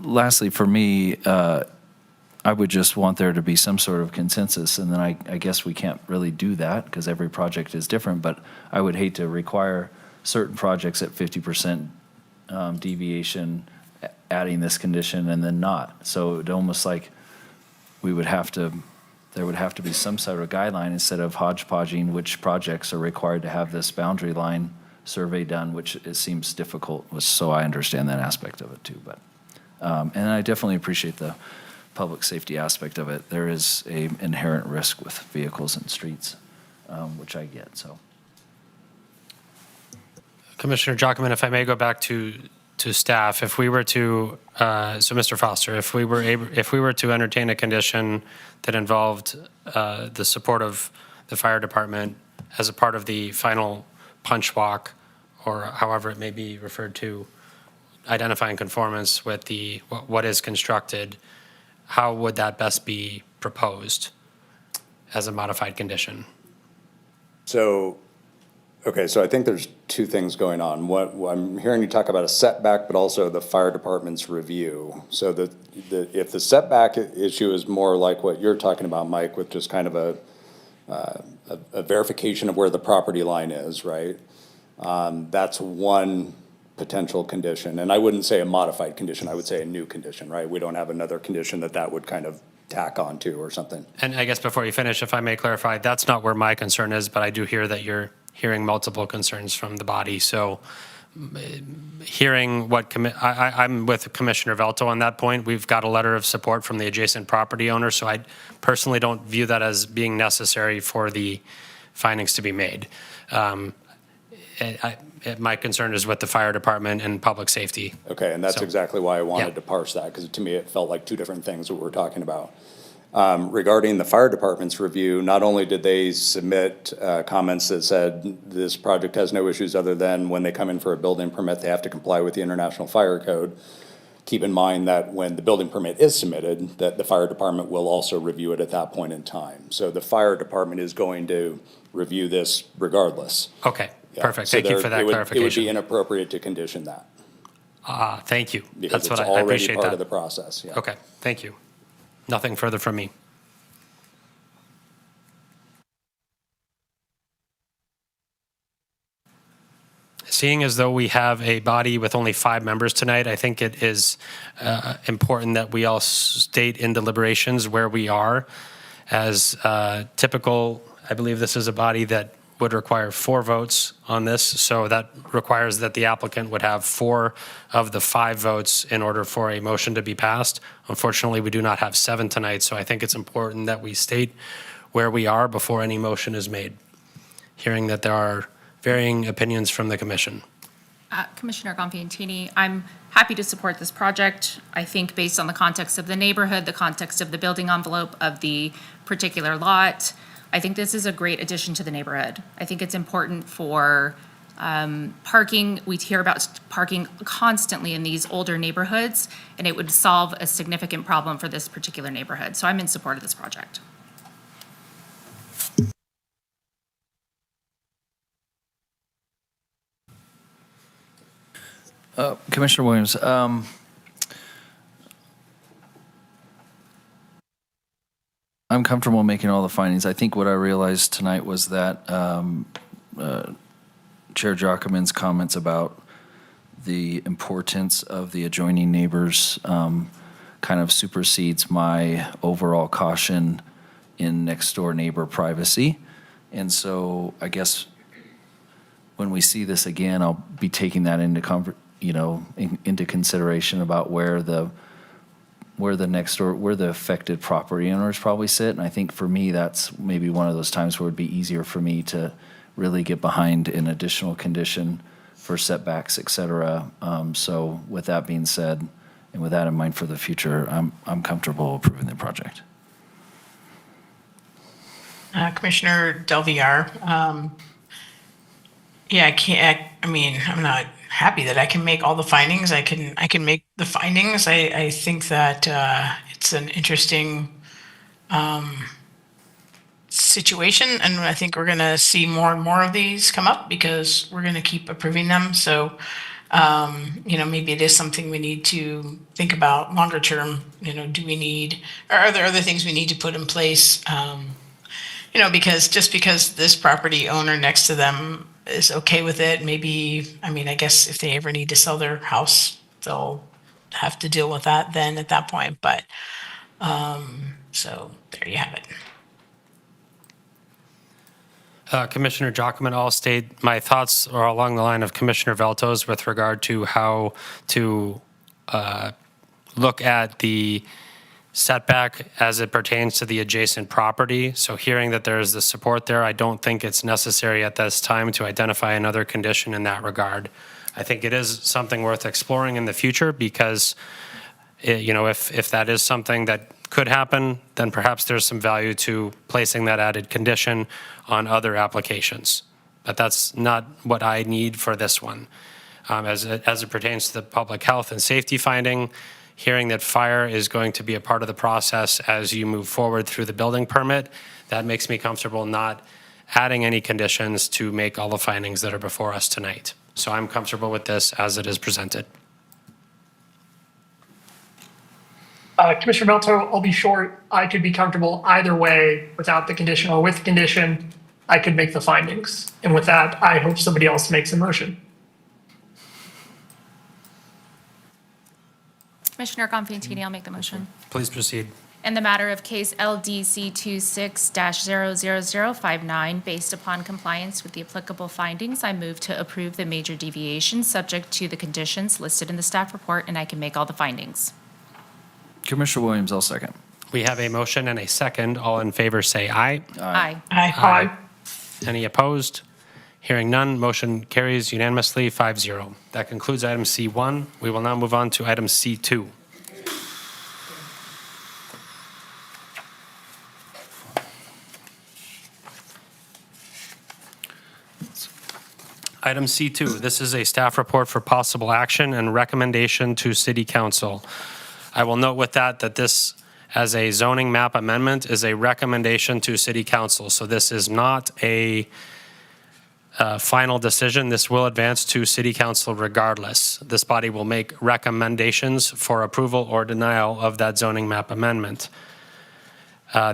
Lastly, for me, I would just want there to be some sort of consensus, and then I guess we can't really do that because every project is different, but I would hate to require certain projects at 50% deviation, adding this condition and then not. So it almost like there would have to be some sort of guideline instead of hodgepodging which projects are required to have this boundary line survey done, which it seems difficult, so I understand that aspect of it too. But and I definitely appreciate the public safety aspect of it. There is an inherent risk with vehicles and streets, which I get, so. Commissioner Jockman, if I may go back to staff, if we were to, so Mr. Foster, if we were to entertain a condition that involved the support of the fire department as a part of the final punch walk, or however it may be referred to, identifying conformance with what is constructed, how would that best be proposed as a modified condition? So, okay, so I think there's two things going on. What I'm hearing you talk about a setback, but also the fire department's review. So if the setback issue is more like what you're talking about, Mike, with just kind of a verification of where the property line is, right? That's one potential condition, and I wouldn't say a modified condition, I would say a new condition, right? We don't have another condition that would kind of tack onto or something. And I guess before you finish, if I may clarify, that's not where my concern is, but I do hear that you're hearing multiple concerns from the body. So hearing what, I'm with Commissioner Velto on that point. We've got a letter of support from the adjacent property owner, so I personally don't view that as being necessary for the findings to be made. My concern is with the fire department and public safety. Okay, and that's So- exactly why I wanted Yeah. to parse that, because to me, it felt like two different things that we're talking about. Regarding the fire department's review, not only did they submit comments that said this project has no issues other than when they come in for a building permit, they have to comply with the International Fire Code. Keep in mind that when the building permit is submitted, that the fire department will also review it at that point in time. So the fire department is going to review this regardless. Okay, Yeah. perfect. So Thank you for that it would be clarification. inappropriate to condition that, Thank you. because That's it's what I already appreciate part that. of the process, yeah. Okay, thank you. Nothing further from me. Seeing as though we have a body with only 5 members tonight, I think it is important that we all state in deliberations where we are. As typical, I believe this is a body that would require 4 votes on this, so that requires that the applicant would have 4 of the 5 votes in order for a motion to be passed. Unfortunately, we do not have 7 tonight, so I think it's important that we state where we are before any motion is made. Hearing that there are varying opinions from the commission. Commissioner Gonfalonieri, I'm happy to support this project. I think based on the context of the neighborhood, the context of the building envelope of the particular lot, I think this is a great addition to the neighborhood. I think it's important for parking. We hear about parking constantly in these older neighborhoods, and it would solve a significant problem for this particular neighborhood. So I'm in support of this project. Commissioner Williams, I'm comfortable making all the findings. I think what I realized tonight was that Chair Jochem's comments about the importance of the adjoining neighbors kind of supersedes my overall caution in next door neighbor privacy. And so I guess when we see this again, I'll be taking that into into consideration about where the affected property owners probably sit. And I think for me, that's maybe one of those times where it'd be easier for me to really get behind an additional condition for setbacks, et cetera. So with that being said, and with that in mind for the future, I'm comfortable approving the project. Commissioner Del Villar, yeah, I can't, I'm not happy that I can make all the findings. I can make the findings. I think that it's an interesting situation, and I think we're going to see more and more of these come up because we're going to keep approving them. So, maybe it is something we need to think about longer term. Do we need, or are there other things we need to put in place? Because just because this property owner next to them is okay with it, maybe, I guess if they ever need to sell their house, they'll have to deal with that then at that point. But, so there you have it. Commissioner Jocham, I'll state my thoughts are along the line of Commissioner Velto's with regard to how to look at the setback as it pertains to the adjacent property. So hearing that there is the support there, I don't think it's necessary at this time to identify another condition in that regard. I think it is something worth exploring in the future because, if that is something that could happen, then perhaps there's some value to placing that added condition on other applications. But that's not what I need for this one. As it pertains to the public health and safety finding, hearing that fire is going to be a part of the process as you move forward through the building permit, that makes me comfortable not adding any conditions to make all the findings that are before us tonight. So I'm comfortable with this as it is presented. Commissioner Melto, I'll be short. I could be comfortable either way, without the condition or with the condition. I could make the findings. And with that, I hope somebody else makes a motion. Commissioner Constantini, I'll make the motion. Please proceed. In the matter of case LDC 26-00059, based upon compliance with the applicable findings, I move to approve the major deviations subject to the conditions listed in the staff report, and I can make all the findings. Commissioner Williams, I'll second. We have a motion and a second. All in favor say aye. Aye. Aye. Any opposed? Hearing none, motion carries unanimously 5-0. That concludes item C1. We will now move on to item C2. Item C2, this is a staff report for possible action and recommendation to City Council. I will note with that this, as a zoning map amendment, is a recommendation to City Council. So this is not a final decision. This will advance to City Council regardless. This body will make recommendations for approval or denial of that zoning map amendment.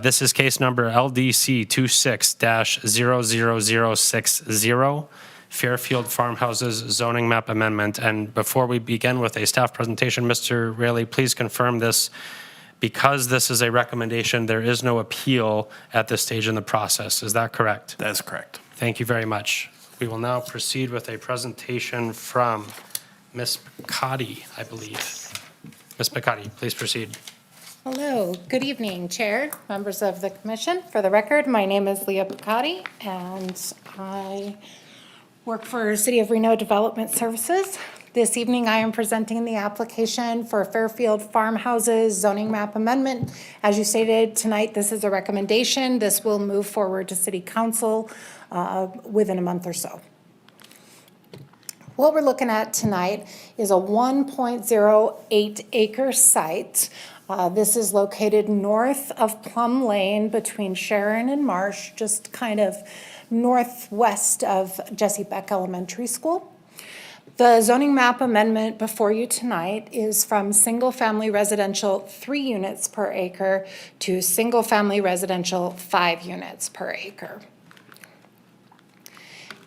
This is case number LDC 26-00060, Fairfield Farmhouses zoning map amendment. And before we begin with a staff presentation, Mr. Raley, please confirm this. Because this is a recommendation, there is no appeal at this stage in the process. Is that correct? That is correct. Thank you very much. We will now proceed with a presentation from Ms. Picotti, I believe. Ms. Picotti, please proceed. Hello, good evening, Chair, members of the Commission. For the record, my name is Leah Picotti, and I work for City of Reno Development Services. This evening, I am presenting the application for Fairfield Farmhouses zoning map amendment. As you stated tonight, this is a recommendation. This will move forward to City Council within a month or so. What we're looking at tonight is a 1.08 acre site. This is located north of Plum Lane between Sharon and Marsh, just kind of northwest of Jesse Beck Elementary School. The zoning map amendment before you tonight is from single-family residential 3 units per acre to single-family residential 5 units per acre.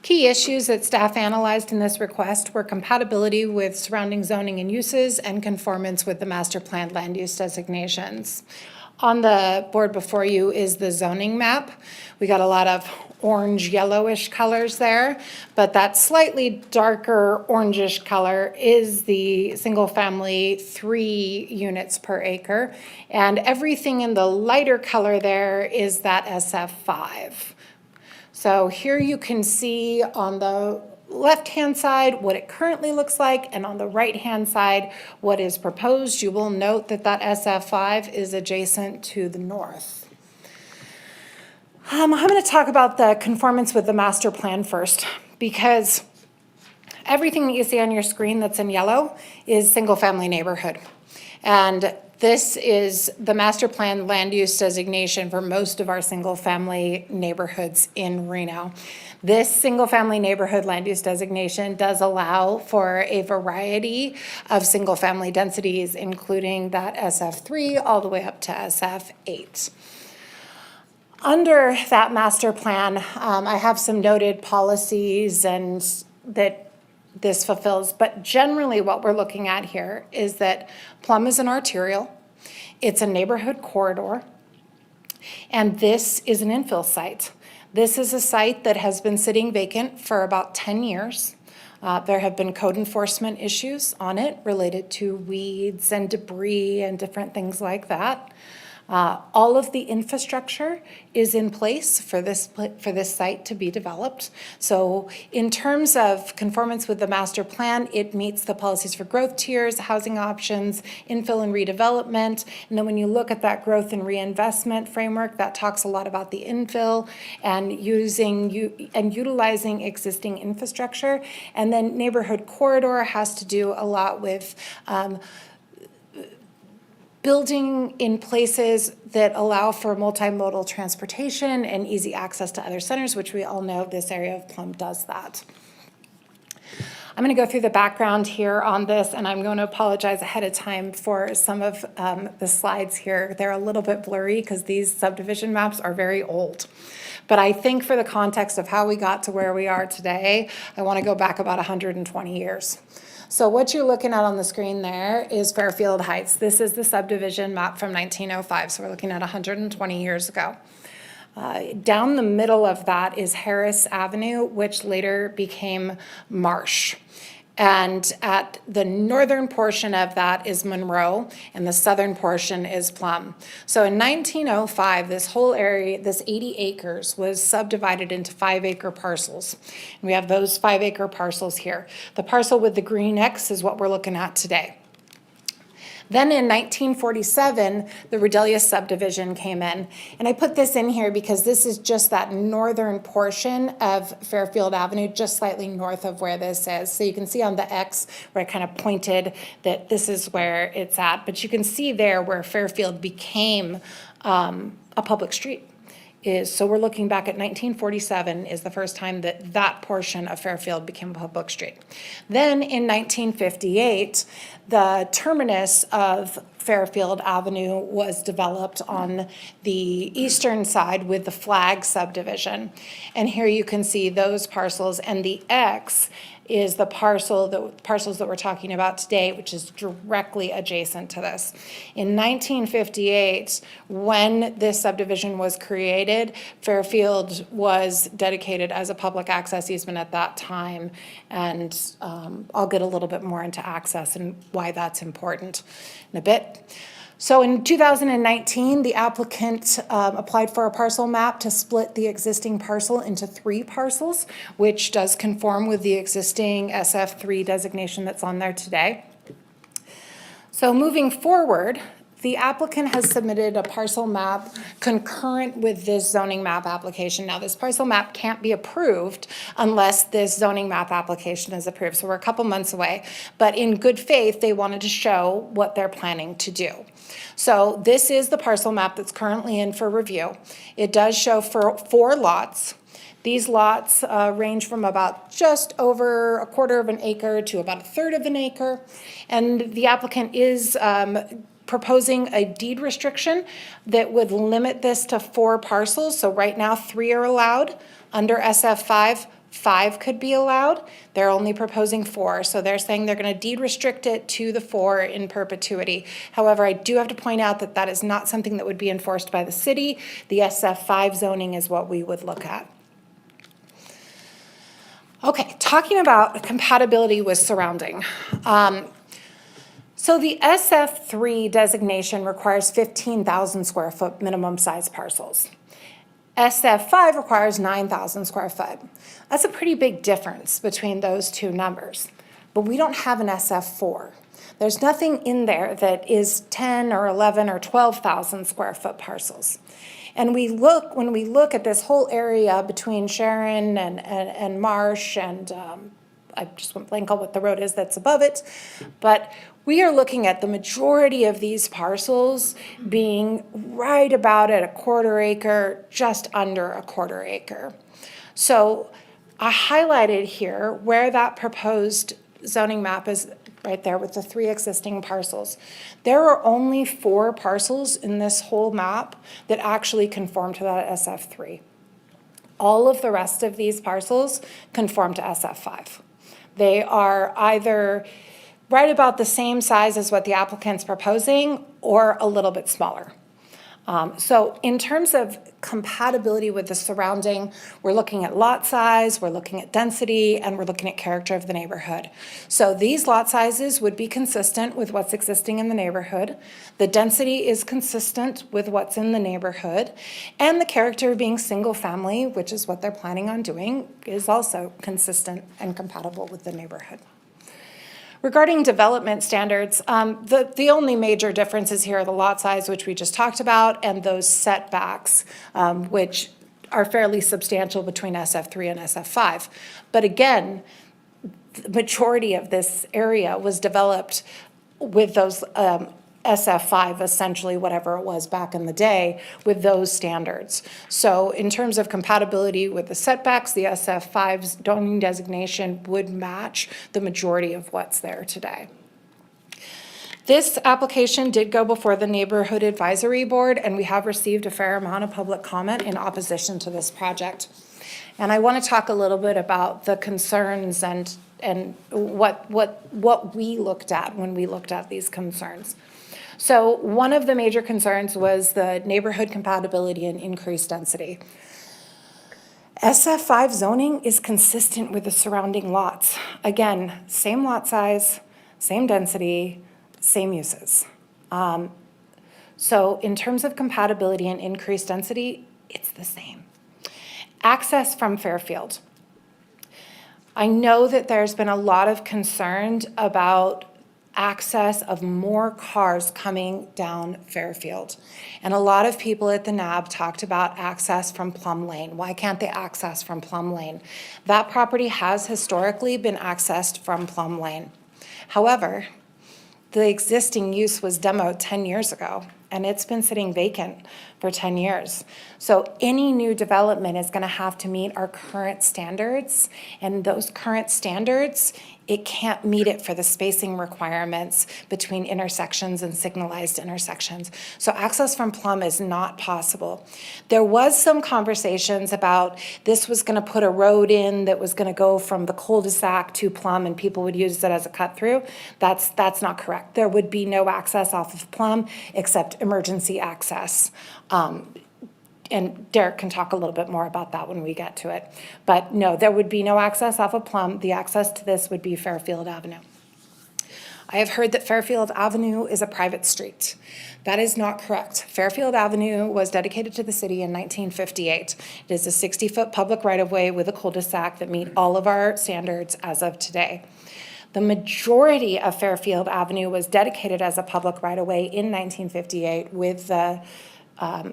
Key issues that staff analyzed in this request were compatibility with surrounding zoning and uses and conformance with the master plan land use designations. On the board before you is the zoning map. We got a lot of orange yellowish colors there, but that slightly darker orangish color is the single family 3 units per acre. And everything in the lighter color there is that SF5. So here you can see on the left-hand side what it currently looks like, and on the right-hand side what is proposed. You will note that that SF5 is adjacent to the north. I'm going to talk about the conformance with the master plan first, because everything that you see on your screen that's in yellow is single-family neighborhood. And this is the master plan land use designation for most of our single-family neighborhoods in Reno. This single-family neighborhood land use designation does allow for a variety of single-family densities, including that SF3 all the way up to SF8. Under that master plan, I have some noted policies and that this fulfills, but generally what we're looking at here is that Plum is an arterial, it's a neighborhood corridor, and this is an infill site. This is a site that has been sitting vacant for about 10 years. There have been code enforcement issues on it related to weeds and debris and different things like that. All of the infrastructure is in place for this site to be developed. So in terms of conformance with the master plan, it meets the policies for growth tiers, housing options, infill and redevelopment. And then when you look at that growth and reinvestment framework, that talks a lot about the infill and utilizing existing infrastructure. And then neighborhood corridor has to do a lot with building in places that allow for multimodal transportation and easy access to other centers, which we all know this area of Plum does that. I'm going to go through the background here on this, and I'm going to apologize ahead of time for some of the slides here. They're a little bit blurry because these subdivision maps are very old. But I think for the context of how we got to where we are today, I want to go back about 120 years. So what you're looking at on the screen there is Fairfield Heights. This is the subdivision map from 1905, so we're looking at 120 years ago. Down the middle of that is Harris Avenue, which later became Marsh. And at the northern portion of that is Monroe, and the southern portion is Plum. So in 1905, this whole area, this 80 acres, was subdivided into 5-acre parcels. And we have those 5-acre parcels here. The parcel with the green X is what we're looking at today. Then in 1947, the Redelius subdivision came in. And I put this in here because this is just that northern portion of Fairfield Avenue, just slightly north of where this is. So you can see on the X where I kind of pointed that this is where it's at. But you can see there where Fairfield became a public street. So we're looking back at 1947 is the first time that that portion of Fairfield became a public street. Then in 1958, the terminus of Fairfield Avenue was developed on the eastern side with the Flag subdivision. And here you can see those parcels, and the X is the parcels that we're talking about today, which is directly adjacent to this. In 1958, when this subdivision was created, Fairfield was dedicated as a public access easement at that time, and I'll get a little bit more into access and why that's important in a bit. So in 2019, the applicant applied for a parcel map to split the existing parcel into 3 parcels, which does conform with the existing SF3 designation that's on there today. So moving forward, the applicant has submitted a parcel map concurrent with this zoning map application. Now, this parcel map can't be approved unless this zoning map application is approved. So we're a couple months away, but in good faith, they wanted to show what they're planning to do. So this is the parcel map that's currently in for review. It does show for 4 lots. These lots range from about just over a quarter of an acre to about a third of an acre. And the applicant is proposing a deed restriction that would limit this to 4 parcels. So right now 3 are allowed. Under SF5, 5 could be allowed. They're only proposing 4. So they're saying they're going to deed restrict it to the 4 in perpetuity. However, I do have to point out that that is not something that would be enforced by the city. The SF5 zoning is what we would look at. Okay, talking about compatibility with surrounding. So the SF3 designation requires 15,000 square foot minimum size parcels. SF5 requires 9,000 square foot. That's a pretty big difference between those 2 numbers, but we don't have an SF4. There's nothing in there that is 10 or 11 or 12,000 square foot parcels. And when we look at this whole area between Sharon and Marsh, and I just went blank on what the road is that's above it, but we are looking at the majority of these parcels being right about at a quarter acre, just under a quarter acre. So I highlighted here where that proposed zoning map is right there with the 3 existing parcels. There are only 4 parcels in this whole map that actually conform to that SF3. All of the rest of these parcels conform to SF5. They are either right about the same size as what the applicant's proposing or a little bit smaller. So in terms of compatibility with the surrounding, we're looking at lot size, we're looking at density, and we're looking at character of the neighborhood. So these lot sizes would be consistent with what's existing in the neighborhood. The density is consistent with what's in the neighborhood. And the character being single family, which is what they're planning on doing, is also consistent and compatible with the neighborhood. Regarding development standards, the only major differences here are the lot size, which we just talked about, and those setbacks, which are fairly substantial between SF3 and SF5. But again, the majority of this area was developed with those SF5, essentially whatever it was back in the day, with those standards. So in terms of compatibility with the setbacks, the SF5's zoning designation would match the majority of what's there today. This application did go before the Neighborhood Advisory Board, and we have received a fair amount of public comment in opposition to this project. And I want to talk a little bit about the concerns and what we looked at when we looked at these concerns. So one of the major concerns was the neighborhood compatibility and increased density. SF5 zoning is consistent with the surrounding lots. Again, same lot size, same density, same uses. So in terms of compatibility and increased density, it's the same. Access from Fairfield. I know that there's been a lot of concern about access of more cars coming down Fairfield. And a lot of people at the NAB talked about access from Plum Lane. Why can't they access from Plum Lane? That property has historically been accessed from Plum Lane. However, the existing use was demoed 10 years ago, and it's been sitting vacant for 10 years. So any new development is going to have to meet our current standards, and those current standards, it can't meet it for the spacing requirements between intersections and signalized intersections. So access from Plum is not possible. There was some conversations about this was going to put a road in that was going to go from the cul-de-sac to Plum, and people would use it as a cut through. That's not correct. There would be no access off of Plum except emergency access. And Derek can talk a little bit more about that when we get to it. But no, there would be no access off of Plum. The access to this would be Fairfield Avenue. I have heard that Fairfield Avenue is a private street. That is not correct. Fairfield Avenue was dedicated to the city in 1958. It is a 60-foot public right-of-way with a cul-de-sac that meet all of our standards as of today. The majority of Fairfield Avenue was dedicated as a public right-of-way in 1958 with the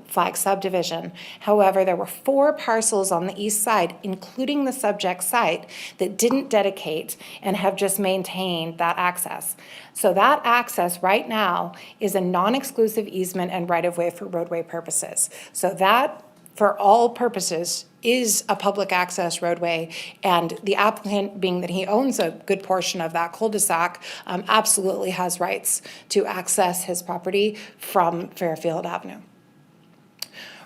flag subdivision. However, there were 4 parcels on the east side, including the subject site, that didn't dedicate and have just maintained that access. So that access right now is a non-exclusive easement and right-of-way for roadway purposes. So that, for all purposes, is a public access roadway, and the applicant, being that he owns a good portion of that cul-de-sac, absolutely has rights to access his property from Fairfield Avenue.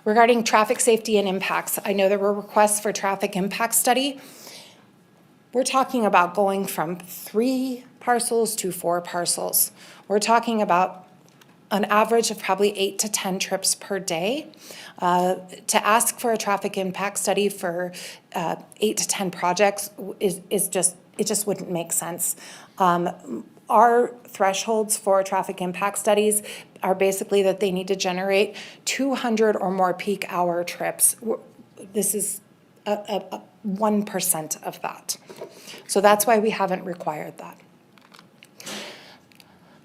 Regarding traffic safety and impacts, I know there were requests for traffic impact study. We're talking about going from 3 parcels to 4 parcels. We're talking about an average of probably 8 to 10 trips per day. To ask for a traffic impact study for 8 to 10 projects is just wouldn't make sense. Our thresholds for traffic impact studies are basically that they need to generate 200 or more peak hour trips. This is a 1% of that. So that's why we haven't required that.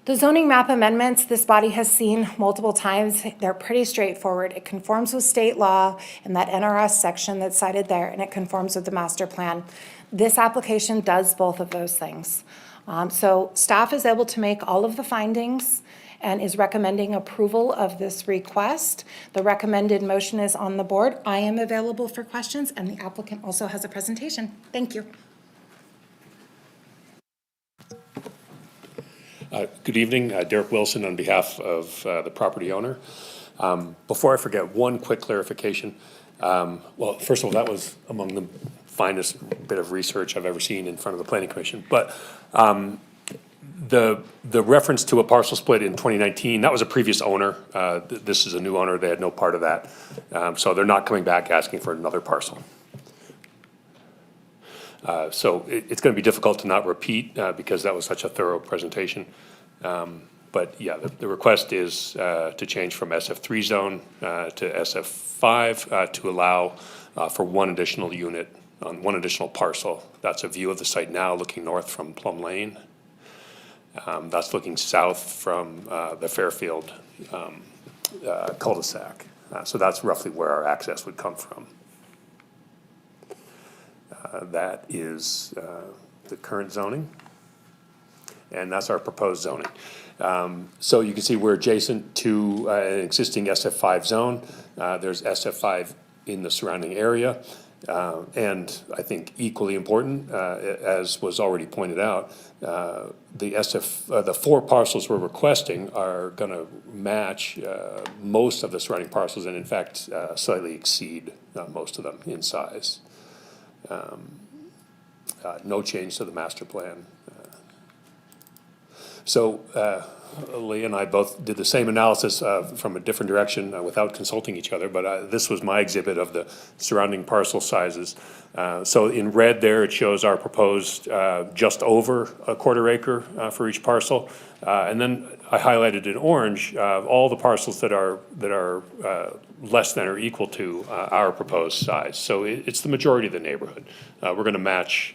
The zoning map amendments this body has seen multiple times. They're pretty straightforward. It conforms with state law and that NRS section that's cited there, and it conforms with the master plan. This application does both of those things. So staff is able to make all of the findings and is recommending approval of this request. The recommended motion is on the board. I am available for questions, and the applicant also has a presentation. Thank you. Good evening, Derek Wilson on behalf of the property owner. Before I forget, one quick clarification. Well, first of all, that was among the finest bit of research I've ever seen in front of the Planning Commission. But The reference to a parcel split in 2019, that was a previous owner. This is a new owner. They had no part of that. So they're not coming back asking for another parcel. So it's going to be difficult to not repeat because that was such a thorough presentation. But yeah, the request is to change from SF3 zone to SF5 to allow for one additional unit on one additional parcel. That's a view of the site now looking north from Plum Lane. That's looking south from the Fairfield cul-de-sac. So that's roughly where our access would come from. That is the current zoning, and that's our proposed zoning. So you can see we're adjacent to an existing SF5 zone. There's SF5 in the surrounding area. And I think equally important, as was already pointed out, the 4 parcels we're requesting are going to match most of the surrounding parcels, and in fact slightly exceed most of them in size. No change to the master plan. So Lee and I both did the same analysis from a different direction without consulting each other, but this was my exhibit of the surrounding parcel sizes. So in red there, it shows our proposed just over a quarter acre for each parcel. And then I highlighted in orange all the parcels that are less than or equal to our proposed size. So it's the majority of the neighborhood. We're going to match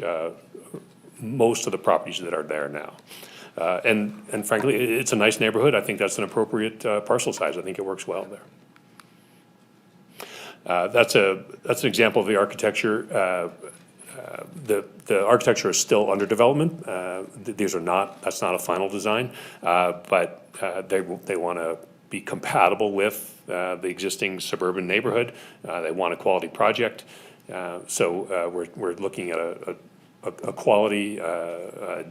most of the properties that are there now. And frankly, it's a nice neighborhood. I think that's an appropriate parcel size. I think it works well there. That's an example of the architecture. The architecture is still under development. That's not a final design, but they want to be compatible with the existing suburban neighborhood. They want a quality project. So we're looking at a quality,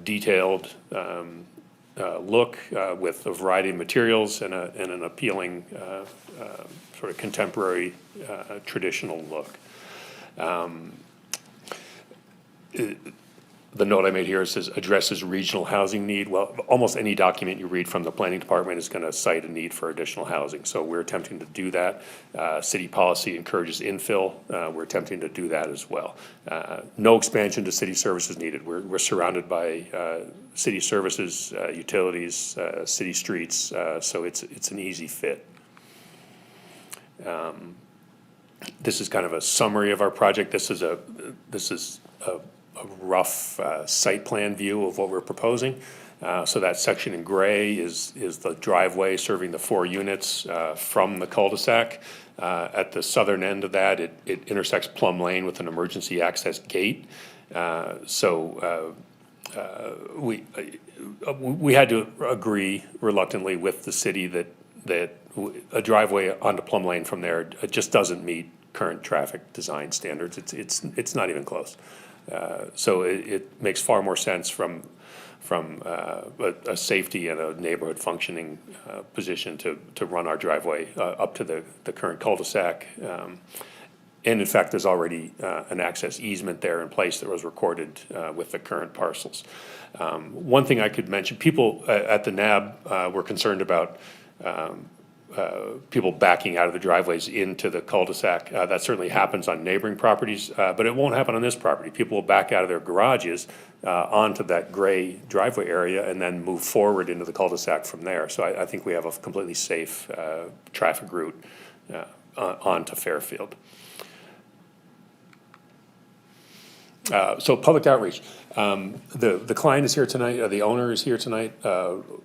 detailed look with a variety of materials and an appealing sort of contemporary traditional look. The note I made here says addresses regional housing need. Well, almost any document you read from the planning department is going to cite a need for additional housing. So we're attempting to do that. City policy encourages infill. We're attempting to do that as well. No expansion to city services needed. We're surrounded by city services, utilities, city streets. So it's an easy fit. This is kind of a summary of our project. This is a rough site plan view of what we're proposing. So that section in gray is the driveway serving the 4 units from the cul-de-sac. At the southern end of that, it intersects Plum Lane with an emergency access gate. So we had to agree reluctantly with the city that a driveway onto Plum Lane from there just doesn't meet current traffic design standards. It's not even close. So it makes far more sense from a safety and a neighborhood functioning position to run our driveway up to the current cul-de-sac. And in fact, there's already an access easement there in place that was recorded with the current parcels. One thing I could mention, people at the NAB were concerned about people backing out of the driveways into the cul-de-sac. That certainly happens on neighboring properties, but it won't happen on this property. People will back out of their garages onto that gray driveway area and then move forward into the cul-de-sac from there. So I think we have a completely safe traffic route onto Fairfield. So public outreach. The client is here tonight, the owner is here tonight,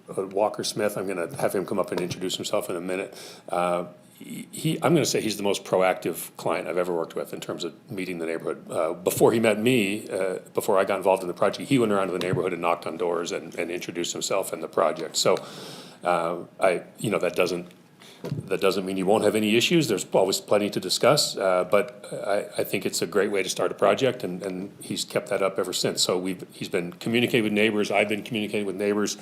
Walker Smith. I'm going to have him come up and introduce himself in a minute. I'm going to say he's the most proactive client I've ever worked with in terms of meeting the neighborhood. Before he met me, before I got involved in the project, he went around to the neighborhood and knocked on doors and introduced himself and the project. So that doesn't mean you won't have any issues. There's always plenty to discuss, but I think it's a great way to start a project, and he's kept that up ever since. So he's been communicating with neighbors. I've been communicating with neighbors.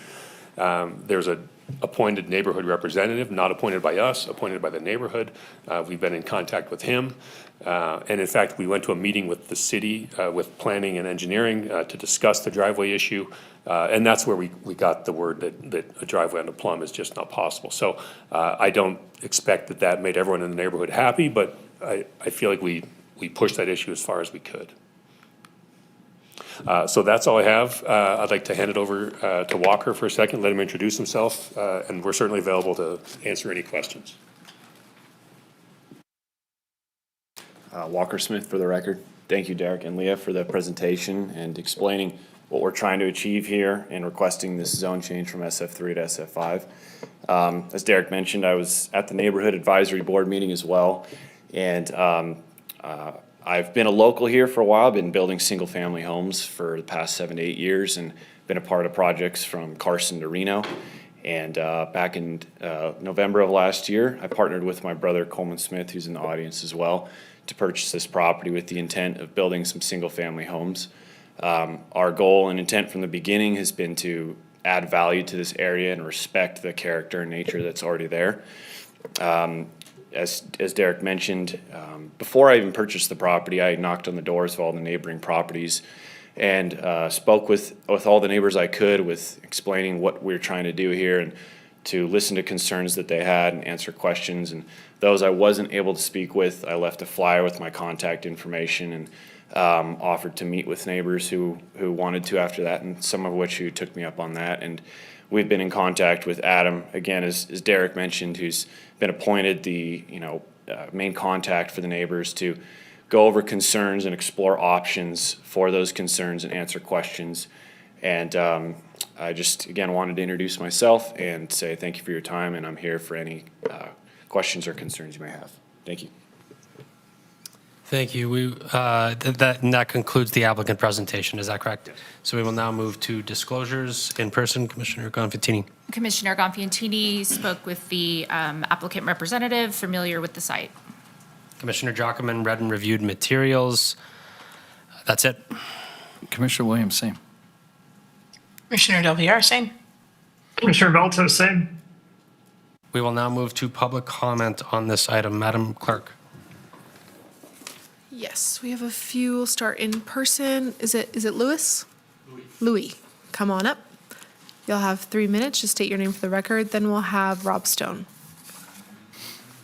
There's a appointed neighborhood representative, not appointed by us, appointed by the neighborhood. We've been in contact with him. And in fact, we went to a meeting with the city, with planning and engineering to discuss the driveway issue. And that's where we got the word that a driveway on the Plum is just not possible. So I don't expect that made everyone in the neighborhood happy, but I feel like we pushed that issue as far as we could. So that's all I have. I'd like to hand it over to Walker for a second, let him introduce himself, and we're certainly available to answer any questions. Walker Smith for the record. Thank you, Derek and Leah, for the presentation and explaining what we're trying to achieve here and requesting this zone change from SF3 to SF5. As Derek mentioned, I was at the Neighborhood Advisory Board meeting as well, and I've been a local here for a while. I've been building single-family homes for the past 7 to 8 years and been a part of projects from Carson to Reno. And back in November of last year, I partnered with my brother Coleman Smith, who's in the audience as well, to purchase this property with the intent of building some single-family homes. Our goal and intent from the beginning has been to add value to this area and respect the character and nature that's already there. As Derek mentioned, before I even purchased the property, I knocked on the doors of all the neighboring properties and spoke with all the neighbors I could, with explaining what we're trying to do here and to listen to concerns that they had and answer questions. And those I wasn't able to speak with, I left a flyer with my contact information and offered to meet with neighbors who wanted to after that, and some of which who took me up on that. And we've been in contact with Adam, again, as Derek mentioned, who's been appointed the main contact for the neighbors to go over concerns and explore options for those concerns and answer questions. And I just, again, wanted to introduce myself and say thank you for your time, and I'm here for any questions or concerns you may have. Thank you. Thank you. That concludes the applicant presentation. Is that correct? Yes. So we will now move to disclosures in person. Commissioner Gonfantini. Commissioner Gonfantini spoke with the applicant representative, familiar with the site. Commissioner Jockman read and reviewed materials. That's it. Commissioner Williams, same. Commissioner Del Villar, same. Commissioner Velto, same. We will now move to public comment on this item. Madam Clerk. Yes, we have a few. We'll start in person. Is it Louis? Louis, come on up. You'll have 3 minutes. Just state your name for the record. Then we'll have Rob Stone.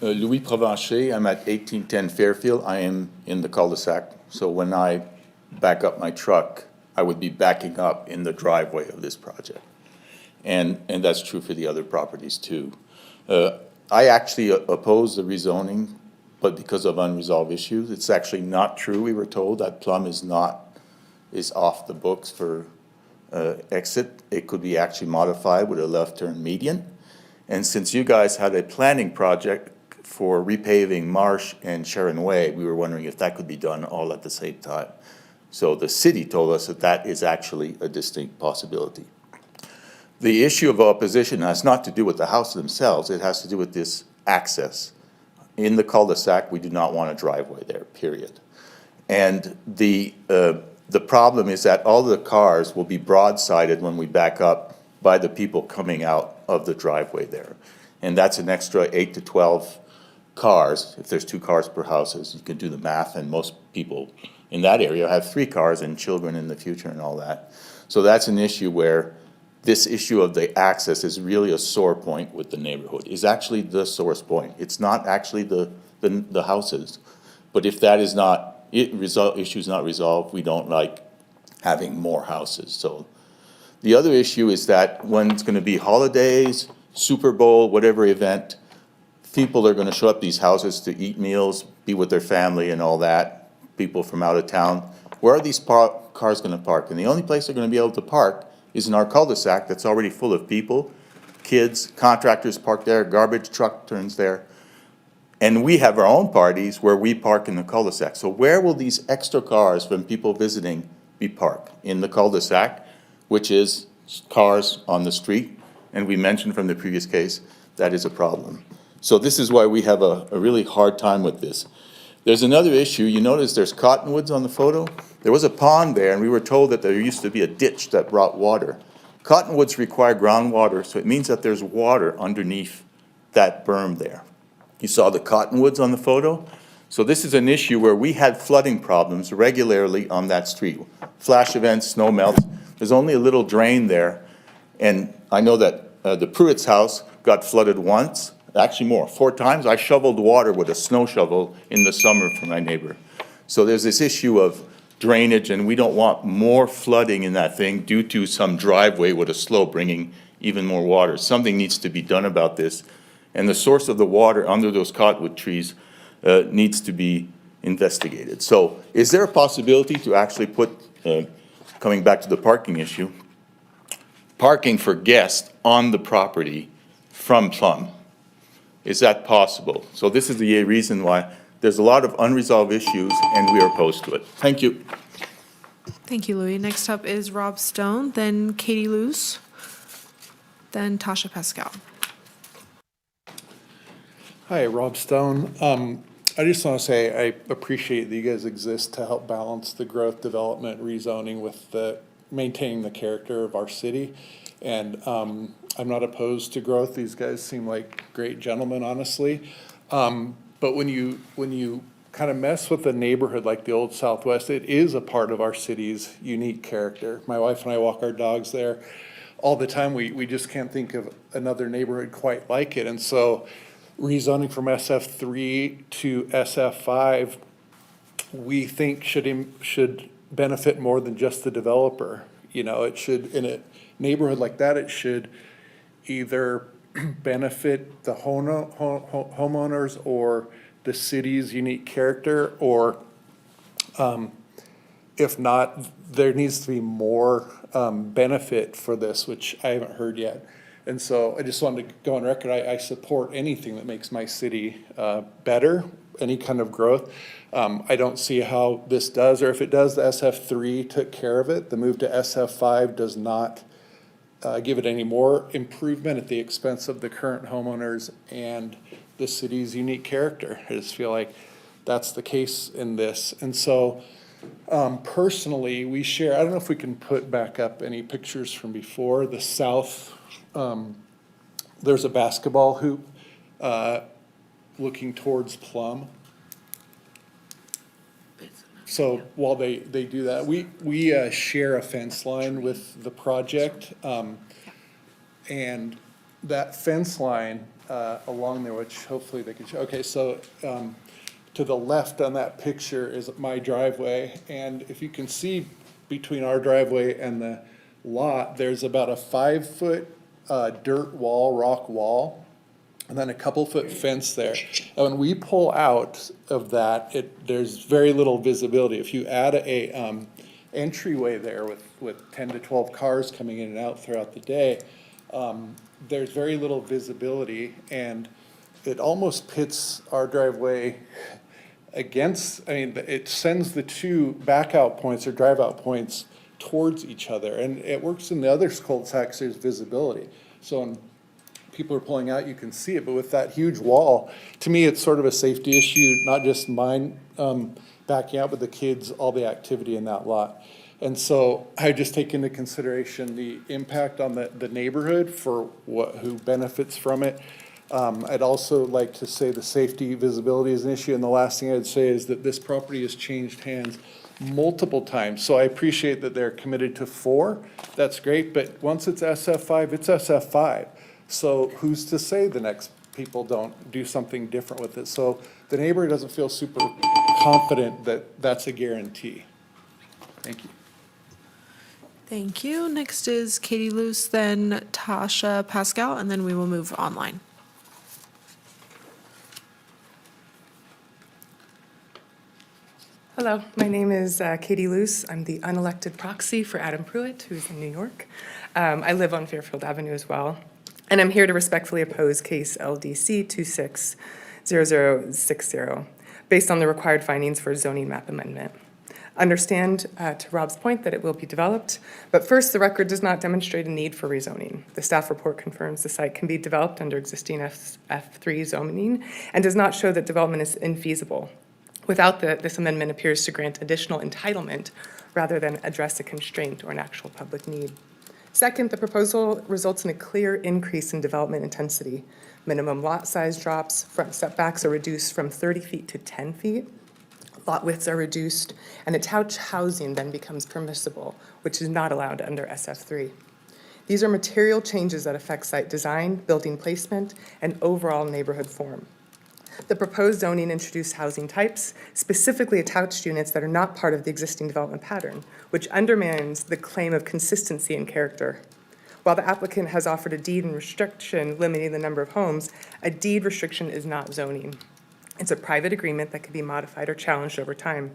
Louis Provencher. I'm at 1810 Fairfield. I am in the cul-de-sac. So when I back up my truck, I would be backing up in the driveway of this project. And that's true for the other properties too. I actually oppose the rezoning, but because of unresolved issues. It's actually not true. We were told that Plum is off the books for exit. It could be actually modified with a left turn median. And since you guys had a planning project for repaving Marsh and Sharon Way, we were wondering if that could be done all at the same time. So the city told us that is actually a distinct possibility. The issue of opposition has not to do with the houses themselves. It has to do with this access. In the cul-de-sac, we do not want a driveway there, period. And the problem is that all the cars will be broadsided when we back up by the people coming out of the driveway there. And that's an extra 8 to 12 cars. If there's 2 cars per house, you can do the math, and most people in that area have 3 cars and children in the future and all that. So that's an issue where this issue of the access is really a sore point with the neighborhood. It's actually the source point. It's not actually the houses. But if that is not, issue is not resolved, we don't like having more houses. So the other issue is that when it's gonna be holidays, Super Bowl, whatever event, people are gonna show up these houses to eat meals, be with their family and all that, people from out of town. Where are these cars gonna park? And the only place they're gonna be able to park is in our cul-de-sac that's already full of people, kids, contractors park there, garbage truck turns there. And we have our own parties where we park in the cul-de-sac. So where will these extra cars from people visiting be parked? In the cul-de-sac, which is cars on the street. And we mentioned from the previous case, that is a problem. So this is why we have a really hard time with this. There's another issue. You notice there's cottonwoods on the photo. There was a pond there, and we were told that there used to be a ditch that brought water. Cottonwoods require groundwater, so it means that there's water underneath that berm there. You saw the cottonwoods on the photo? So this is an issue where we had flooding problems regularly on that street. Flash events, snow melts, there's only a little drain there. And I know that the Pruitt's house got flooded once, actually more, 4 times. I shoveled water with a snow shovel in the summer for my neighbor. So there's this issue of drainage, and we don't want more flooding in that thing due to some driveway with a slope bringing even more water. Something needs to be done about this. And the source of the water under those cottonwood trees needs to be investigated. So is there a possibility to actually put, coming back to the parking issue, parking for guests on the property from Plum? Is that possible? So this is the reason why there's a lot of unresolved issues and we are opposed to it. Thank you. Thank you, Louis. Next up is Rob Stone, then Katie Luce, then Tasha Pascal. Hi, Rob Stone. I just want to say I appreciate that you guys exist to help balance the growth, development, rezoning with the maintaining the character of our city. And I'm not opposed to growth. These guys seem like great gentlemen, honestly. But when you kind of mess with a neighborhood like the Old Southwest, it is a part of our city's unique character. My wife and I walk our dogs there all the time. We just can't think of another neighborhood quite like it. And so rezoning from SF3 to SF5, we think should benefit more than just the developer. You know, it should, in a neighborhood like that, it should either benefit the homeowners or the city's unique character, or if not, there needs to be more benefit for this, which I haven't heard yet. And so I just wanted to go on record, I support anything that makes my city better, any kind of growth. I don't see how this does, or if it does, the SF3 took care of it. The move to SF5 does not give it any more improvement at the expense of the current homeowners and the city's unique character. I just feel like that's the case in this. And so personally, we share, I don't know if we can put back up any pictures from before, the south, there's a basketball hoop looking towards Plum. So while they do that, we share a fence line with the project. And that fence line along there, which hopefully they can show. Okay, so to the left on that picture is my driveway. And if you can see between our driveway and the lot, there's about a 5-foot dirt wall, rock wall, and then a couple-foot fence there. And when we pull out of that, there's very little visibility. If you add a entryway there with 10 to 12 cars coming in and out throughout the day, there's very little visibility, and it almost pits our driveway against, I mean, it sends the two back-out points or drive-out points towards each other. And it works in the other cul-de-sacs, there's visibility. So when people are pulling out, you can see it, but with that huge wall, to me, it's sort of a safety issue, not just mine backing out, but the kids, all the activity in that lot. And so I just take into consideration the impact on the neighborhood for who benefits from it. I'd also like to say the safety visibility is an issue. And the last thing I'd say is that this property has changed hands multiple times. So I appreciate that they're committed to 4. That's great. But once it's SF5, it's SF5. So who's to say the next people don't do something different with it? So the neighbor doesn't feel super confident that that's a guarantee. Thank you. Thank you. Next is Katie Luce, then Tasha Pascal, and then we will move online. Hello, my name is Katie Luce. I'm the unelected proxy for Adam Pruitt, who's in New York. I live on Fairfield Avenue as well, and I'm here to respectfully oppose case LDC 260060, based on the required findings for zoning map amendment. Understand, to Rob's point, that it will be developed, but first, the record does not demonstrate a need for rezoning. The staff report confirms the site can be developed under existing F3 zoning and does not show that development is infeasible. Without this amendment appears to grant additional entitlement rather than address a constraint or an actual public need. Second, the proposal results in a clear increase in development intensity. Minimum lot size drops, front setbacks are reduced from 30 feet to 10 feet, lot widths are reduced, and attached housing then becomes permissible, which is not allowed under SF3. These are material changes that affect site design, building placement, and overall neighborhood form. The proposed zoning introduced housing types, specifically attached units that are not part of the existing development pattern, which undermines the claim of consistency and character. While the applicant has offered a deed and restriction limiting the number of homes, a deed restriction is not zoning. It's a private agreement that can be modified or challenged over time.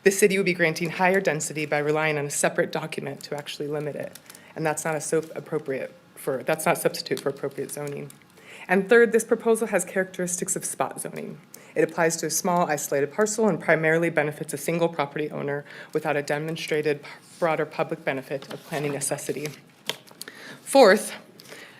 The city would be granting higher density by relying on a separate document to actually limit it, and that's not that's not substitute for appropriate zoning. And third, this proposal has characteristics of spot zoning. It applies to a small isolated parcel and primarily benefits a single property owner without a demonstrated broader public benefit of planning necessity. Fourth,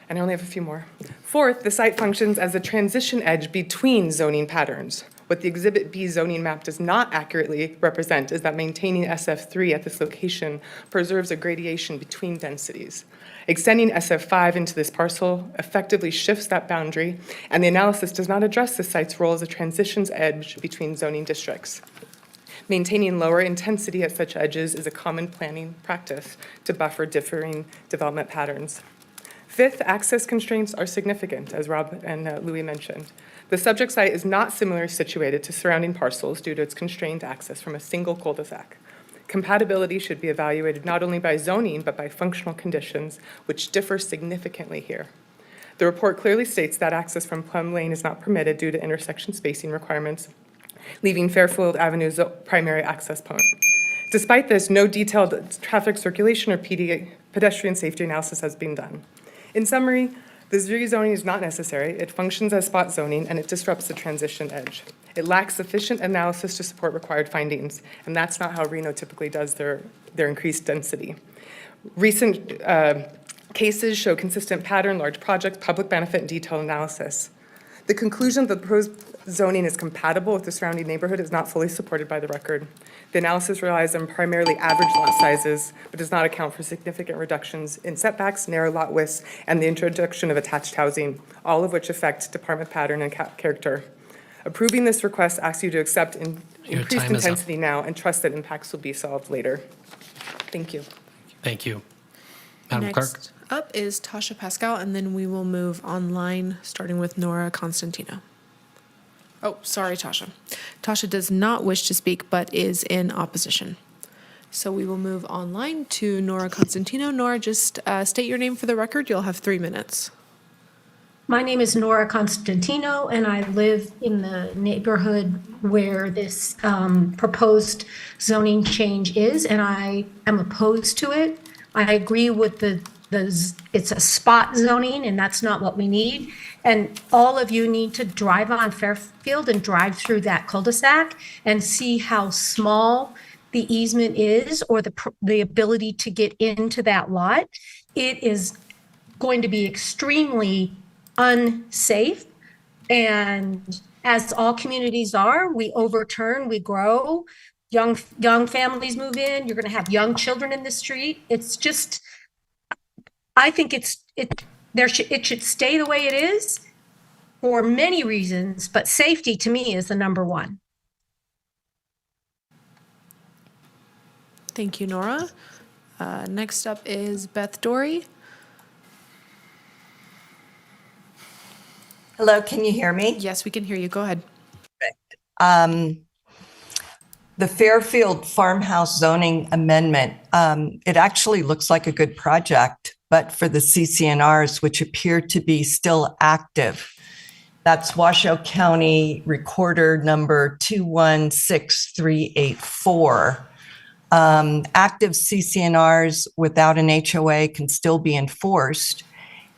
and I only have a few more. Fourth, the site functions as a transition edge between zoning patterns. What the Exhibit B zoning map does not accurately represent is that maintaining SF3 at this location preserves a gradation between densities. Extending SF5 into this parcel effectively shifts that boundary, and the analysis does not address the site's role as a transitions edge between zoning districts. Maintaining lower intensity at such edges is a common planning practice to buffer differing development patterns. Fifth, access constraints are significant, as Rob and Louis mentioned. The subject site is not similarly situated to surrounding parcels due to its constrained access from a single cul-de-sac. Compatibility should be evaluated not only by zoning, but by functional conditions, which differ significantly here. The report clearly states that access from Plum Lane is not permitted due to intersection spacing requirements, leaving Fairfield Avenue's the primary access point. Despite this, no detailed traffic circulation or pedestrian safety analysis has been done. In summary, this rezoning is not necessary. It functions as spot zoning, and it disrupts the transition edge. It lacks sufficient analysis to support required findings, and that's not how Reno typically does their increased density. Recent cases show consistent pattern, large projects, public benefit, and detailed analysis. The conclusion that the proposed zoning is compatible with the surrounding neighborhood is not fully supported by the record. The analysis relies on primarily average lot sizes, but does not account for significant reductions in setbacks, narrow lot widths, and the introduction of attached housing, all of which affect department pattern and character. Approving this request asks you to accept increased intensity now and trust that impacts will be solved later. Thank you. Thank you. Madam Clerk? Next up is Tasha Pascal, and then we will move online, starting with Nora Constantino. Oh, sorry, Tasha. Tasha does not wish to speak, but is in opposition. So we will move online to Nora Constantino. Nora, just state your name for the record. You'll have 3 minutes. My name is Nora Constantino, and I live in the neighborhood where this proposed zoning change is, and I am opposed to it. I agree with it's a spot zoning, and that's not what we need. And all of you need to drive on Fairfield and drive through that cul-de-sac and see how small the easement is, or the ability to get into that lot. It is going to be extremely unsafe. And as all communities are, we overturn, we grow, young families move in, you're going to have young children in the street. It's just, I think it should stay the way it is for many reasons, but safety to me is the number one. Thank you, Nora. Next up is Beth Dory. Hello, can you hear me? Yes, we can hear you. Go ahead. The Fairfield Farmhouse zoning amendment, it actually looks like a good project, but for the CCNRs, which appear to be still active. That's Washoe County Recorder number 216384. Active CCNRs without an HOA can still be enforced,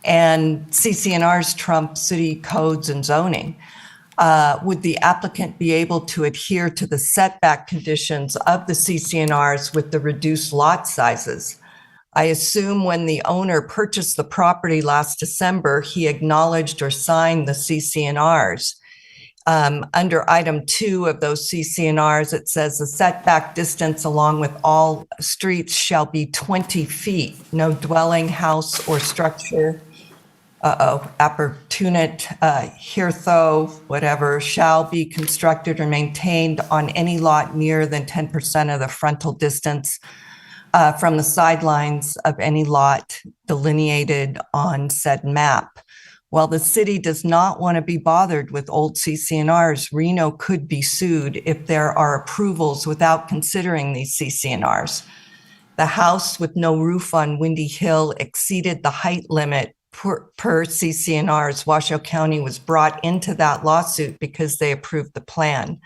and CCNRs trump city codes and zoning. Would the applicant be able to adhere to the setback conditions of the CCNRs with the reduced lot sizes? I assume when the owner purchased the property last December, he acknowledged or signed the CCNRs. Under item 2 of those CCNRs, it says the setback distance along with all streets shall be 20 feet. No dwelling, house, or structure, appurtenant, hitherto, whatever, shall be constructed or maintained on any lot nearer than 10% of the frontal distance from the sidelines of any lot delineated on said map. While the city does not want to be bothered with old CCNRs, Reno could be sued if there are approvals without considering these CCNRs. The house with no roof on Windy Hill exceeded the height limit per CCNRs. Washoe County was brought into that lawsuit because they approved the plan.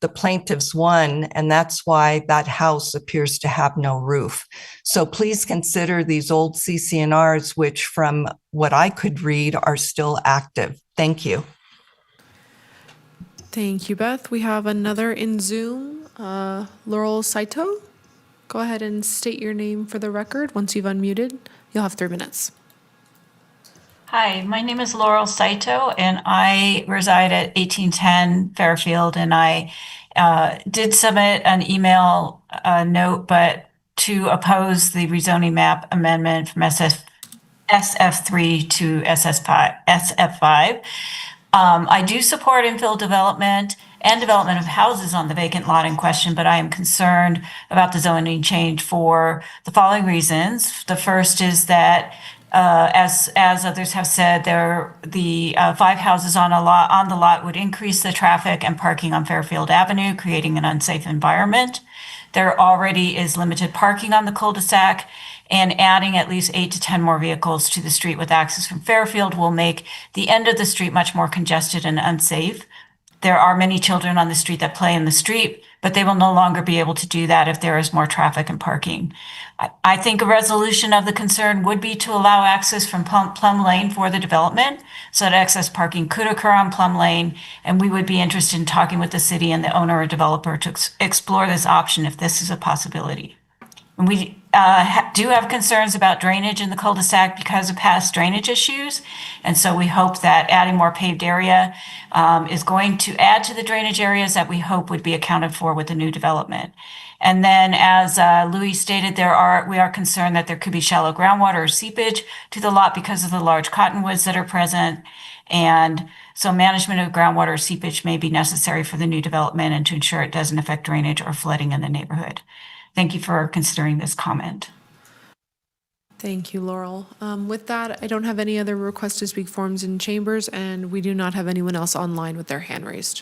The plaintiffs won, and that's why that house appears to have no roof. So please consider these old CCNRs, which from what I could read are still active. Thank you. Thank you, Beth. We have another in Zoom, Laurel Saito. Go ahead and state your name for the record. Once you've unmuted, you'll have 3 minutes. Hi, my name is Laurel Saito, and I reside at 1810 Fairfield, and I did submit an email note, but to oppose the rezoning map amendment from SF3 to SF5. I do support infill development and development of houses on the vacant lot in question, but I am concerned about the zoning change for the following reasons. The first is that as others have said, the 5 houses on the lot would increase the traffic and parking on Fairfield Avenue, creating an unsafe environment. There already is limited parking on the cul-de-sac, and adding at least 8 to 10 more vehicles to the street with access from Fairfield will make the end of the street much more congested and unsafe. There are many children on the street that play in the street, but they will no longer be able to do that if there is more traffic and parking. I think a resolution of the concern would be to allow access from Plum Lane for the development so that access parking could occur on Plum Lane, and we would be interested in talking with the city and the owner or developer to explore this option if this is a possibility. And we do have concerns about drainage in the cul-de-sac because of past drainage issues. And so we hope that adding more paved area is going to add to the drainage areas that we hope would be accounted for with the new development. And then, as Louis stated, we are concerned that there could be shallow groundwater or seepage to the lot because of the large cottonwoods that are present. And so management of groundwater or seepage may be necessary for the new development and to ensure it doesn't affect drainage or flooding in the neighborhood. Thank you for considering this comment. Thank you, Laurel. With that, I don't have any other request to speak forms in chambers, and we do not have anyone else online with their hand raised.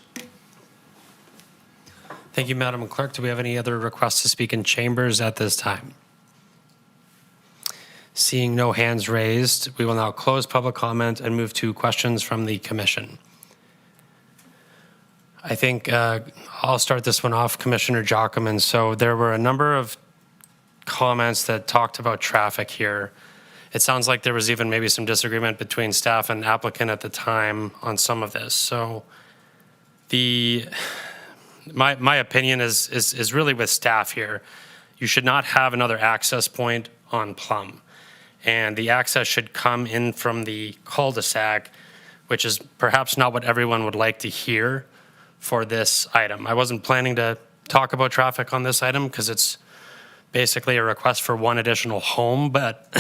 Thank you, Madam Clerk. Do we have any other requests to speak in chambers at this time? Seeing no hands raised, we will now close public comment and move to questions from the commission. I think I'll start this one off, Commissioner Joachim. So there were a number of comments that talked about traffic here. It sounds like there was even maybe some disagreement between staff and applicant at the time on some of this. So my opinion is really with staff here. You should not have another access point on Plum. And the access should come in from the cul-de-sac, which is perhaps not what everyone would like to hear for this item. I wasn't planning to talk about traffic on this item because it's basically a request for one additional home, but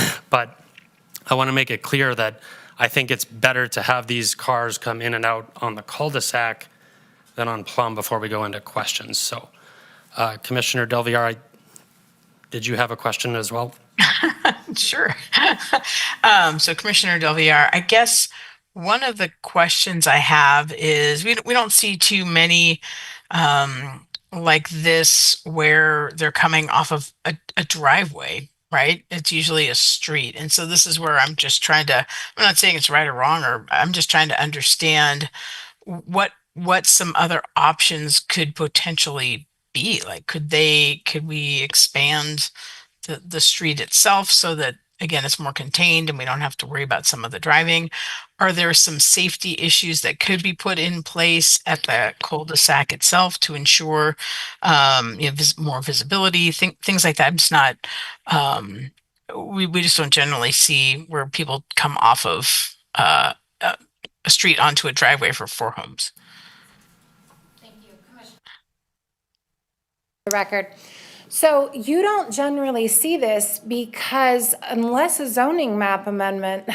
I want to make it clear that I think it's better to have these cars come in and out on the cul-de-sac than on Plum before we go into questions. So Commissioner Del Villar, did you have a question as well? Sure. So Commissioner Del Villar, I guess one of the questions I have is we don't see too many like this where they're coming off of a driveway, right? It's usually a street. And so this is where I'm not saying it's right or wrong, or I'm just trying to understand what some other options could potentially be. Like, could we expand the street itself so that, again, it's more contained and we don't have to worry about some of the driving? Are there some safety issues that could be put in place at the cul-de-sac itself to ensure more visibility, things like that? I'm just not, we just don't generally see where people come off of a street onto a driveway for 4 homes. the record. So you don't generally see this because unless a zoning map amendment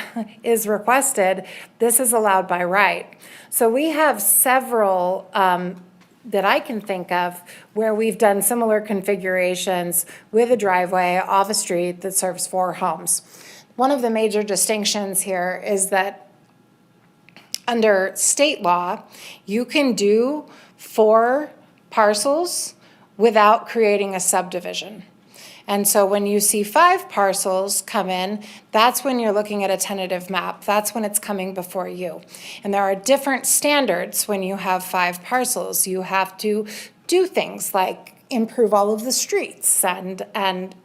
is requested, this is allowed by right. So we have several that I can think of where we've done similar configurations with a driveway off a street that serves 4 homes. One of the major distinctions here is that under state law, you can do 4 parcels without creating a subdivision. And so when you see 5 parcels come in, that's when you're looking at a tentative map. That's when it's coming before you. And there are different standards when you have 5 parcels. You have to do things like improve all of the streets and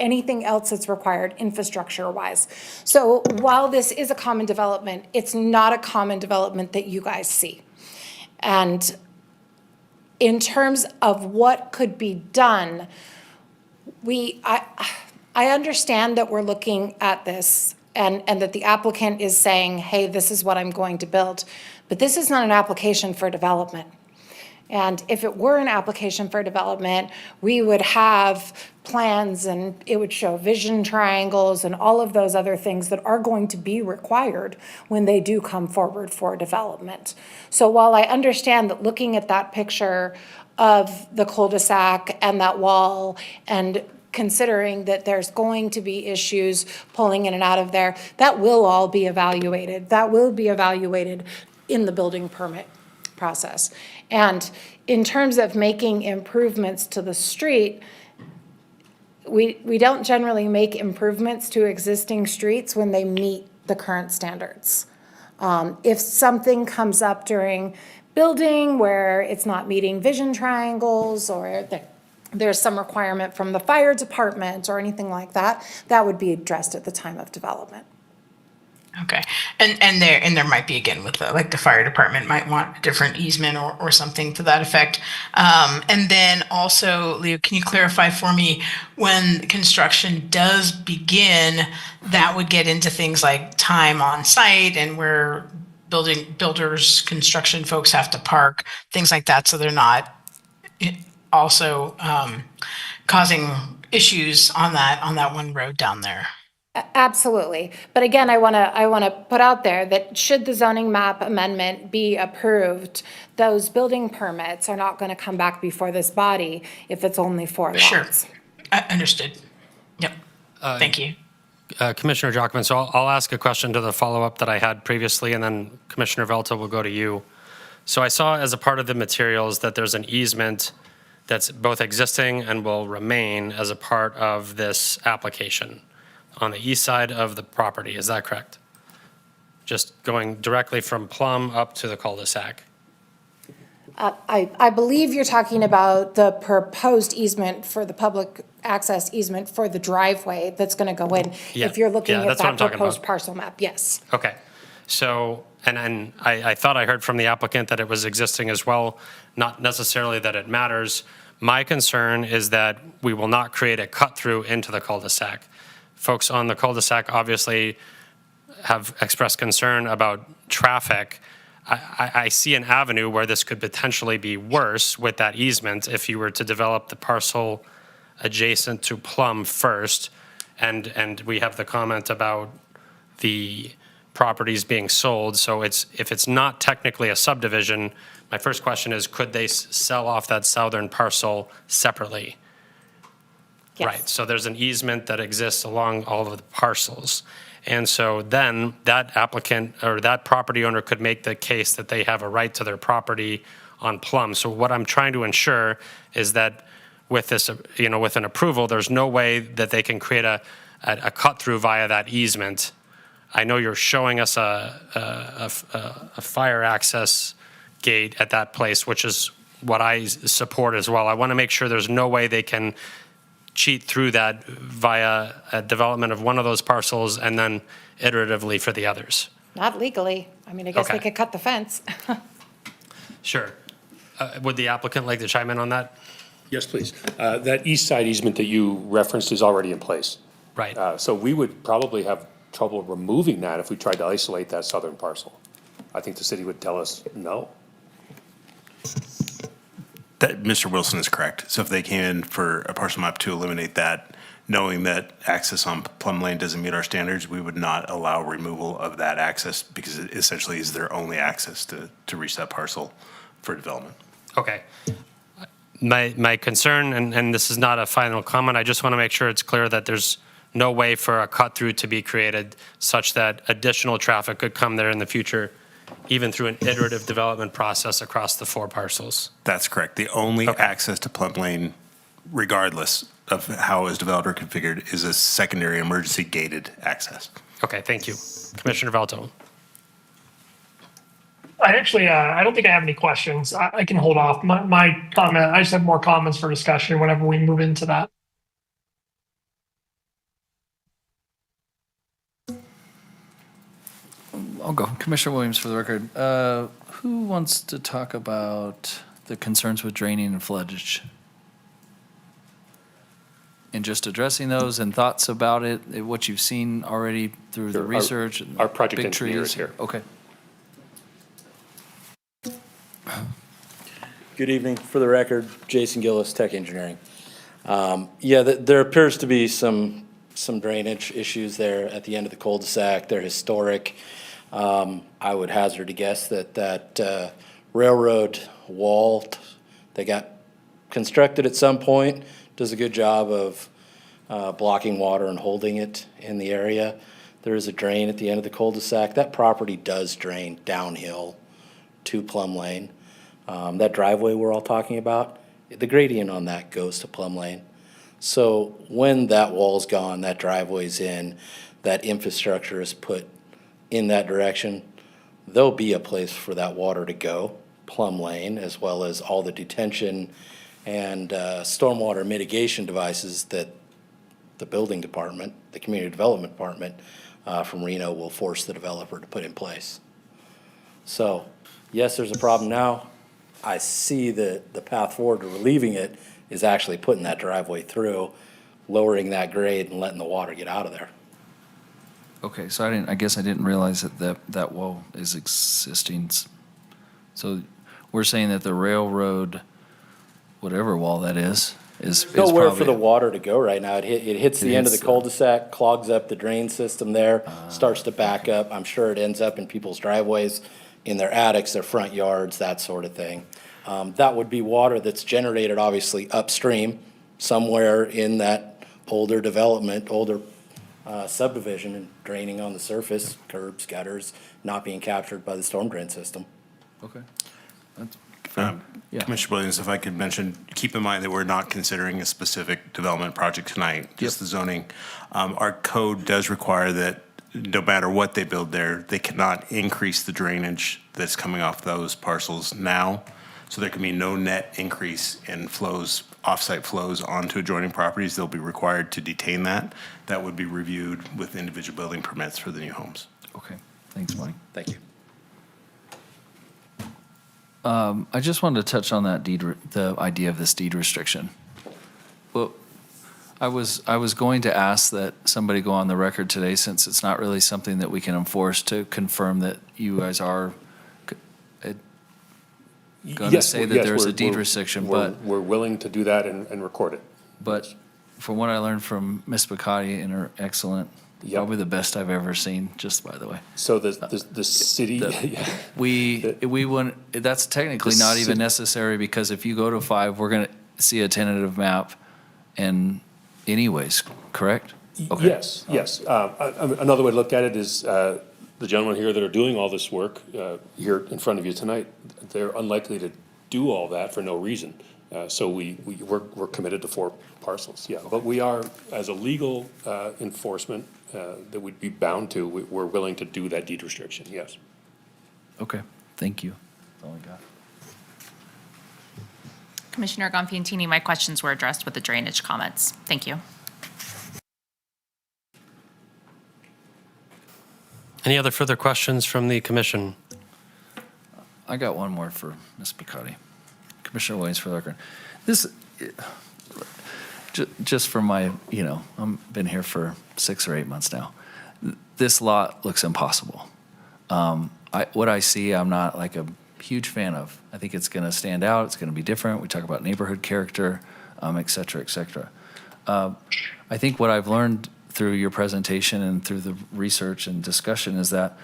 anything else that's required infrastructure-wise. So while this is a common development, it's not a common development that you guys see. And in terms of what could be done, I understand that we're looking at this and that the applicant is saying, hey, this is what I'm going to build, but this is not an application for development. And if it were an application for development, we would have plans and it would show vision triangles and all of those other things that are going to be required when they do come forward for development. So while I understand that looking at that picture of the cul-de-sac and that wall and considering that there's going to be issues pulling in and out of there, that will all be evaluated. That will be evaluated in the building permit process. And in terms of making improvements to the street, we don't generally make improvements to existing streets when they meet the current standards. If something comes up during building where it's not meeting vision triangles or there's some requirement from the fire department or anything like that, that would be addressed at the time of development. Okay, and there might be, again, with the fire department might want a different easement or something to that effect. And then also, Leo, can you clarify for me, when construction does begin, that would get into things like time on site and where builders, construction folks have to park, things like that, so they're not also causing issues on that one road down there. Absolutely. But again, I want to put out there that should the zoning map amendment be approved, those building permits are not going to come back before this body if it's only 4 lots. Sure. Understood. Yep. Thank you. Commissioner Jockman, so I'll ask a question to the follow-up that I had previously, and then Commissioner Velta will go to you. So I saw as a part of the materials that there's an easement that's both existing and will remain as a part of this application on the east side of the property. Is that correct? Just going directly from Plum up to the cul-de-sac. I believe you're talking about the proposed easement for the public access easement for the driveway that's going to go in. Yeah. If you're looking Yeah, at that's what I'm that talking proposed about. parcel map, yes. Okay. So, and I thought I heard from the applicant that it was existing as well, not necessarily that it matters. My concern is that we will not create a cut-through into the cul-de-sac. Folks on the cul-de-sac obviously have expressed concern about traffic. I see an avenue where this could potentially be worse with that easement if you were to develop the parcel adjacent to Plum first. And we have the comment about the properties being sold. So if it's not technically a subdivision, my first question is, could they sell off that southern parcel separately? Yes. Right, so there's an easement that exists along all of the parcels. And so then that applicant or that property owner could make the case that they have a right to their property on Plum. So what I'm trying to ensure is that with this, with an approval, there's no way that they can create a cut through via that easement. I know you're showing us a fire access gate at that place, which is what I support as well. I want to make sure there's no way they can cheat through that via a development of one of those parcels and then iteratively for the others. Not legally. I mean, I guess they Okay. could cut the fence. Sure. Would the applicant like to chime in on that? Yes, please. That east side easement that you referenced is already in place. Right. So we would probably have trouble removing that if we tried to isolate that southern parcel. I think the city would tell us no. That Mr. Wilson is correct. So if they came in for a partial map to eliminate that, knowing that access on Plum Lane doesn't meet our standards, we would not allow removal of that access because it essentially is their only access to reach that parcel for development. Okay. My concern, and this is not a final comment, I just want to make sure it's clear that there's no way for a cut through to be created such that additional traffic could come there in the future, even through an iterative development process across the 4 parcels. That's correct. The only access to Plum Lane, regardless of how it was developed or configured, is a secondary emergency gated access. Okay, thank you. Commissioner Valto. I don't think I have any questions. I can hold off. My comment, I just have more comments for discussion whenever we move into that. I'll go. Commissioner Williams for the record. Who wants to talk about the concerns with draining and floodage? And just addressing those and thoughts about it, what you've seen already through the research. Our project big engineer trees. is here. Okay. Good evening. For the record, Jason Gillis, Tech Engineering. Yeah, there appears to be some drainage issues there at the end of the cul-de-sac. They're historic. I would hazard a guess that railroad wall that got constructed at some point does a good job of blocking water and holding it in the area. There is a drain at the end of the cul-de-sac. That property does drain downhill to Plum Lane. That driveway we're all talking about, the gradient on that goes to Plum Lane. So when that wall's gone, that driveway's in, that infrastructure is put in that direction, there'll be a place for that water to go, Plum Lane, as well as all the detention and stormwater mitigation devices that the building department, the community development department from Reno will force the developer to put in place. So yes, there's a problem now. I see that the path forward to relieving it is actually putting that driveway through, lowering that grade and letting the water get out of there. Okay, so I guess I didn't realize that wall is existing. So we're saying that the railroad, whatever wall that is Nowhere probably for the water to go right now. It hits the end of the cul-de-sac, clogs up the drain system there, starts to back up. I'm sure it ends up in people's driveways, in their attics, their front yards, that sort of thing. That would be water that's generated obviously upstream, somewhere in that older development, older subdivision, and draining on the surface, curbs, gutters, not being captured by the storm drain system. Okay. Commissioner Williams, if I could mention, keep in mind that we're not considering a specific development project tonight, just the zoning. Our code does require that no matter what they build there, they cannot increase the drainage that's coming off those parcels now. So there can be no net increase in flows, off-site flows onto adjoining properties. They'll be required to detain that. That would be reviewed with individual building permits for the new homes. Okay, thanks, Mike. Thank you. I just wanted to touch on that the idea of this deed restriction. Well, I was going to ask that somebody go on the record today, since it's not really something that we can enforce, to confirm that you guys are going to say that there's a deed restriction, but we're willing to do that and record it. But from what I learned from Ms. Bacati and her excellent, probably the best I've ever seen, just by the way. So the city, we wouldn't, that's technically not even necessary, because if you go to 5, we're going to see a tentative map and anyways, correct? Okay. Yes. Another way to look at it is the gentlemen here that are doing all this work here in front of you tonight, they're unlikely to do all that for no reason. So we're committed to 4 parcels, yeah. But we are, as a legal enforcement that we'd be bound to, we're willing to do that deed restriction, yes. Okay, thank you. That's all I got. Commissioner Gonfiantini, my questions were addressed with the drainage comments. Thank you. Any other further questions from the commission? I got one more for Ms. Bacati. Commissioner Williams for the record. This, just for my, I've been here for 6 or 8 months now. This lot looks impossible. What I see, I'm not like a huge fan of. I think it's going to stand out. It's going to be different. We talk about neighborhood character, et cetera, et cetera. I think what I've learned through your presentation and through the research and discussion is that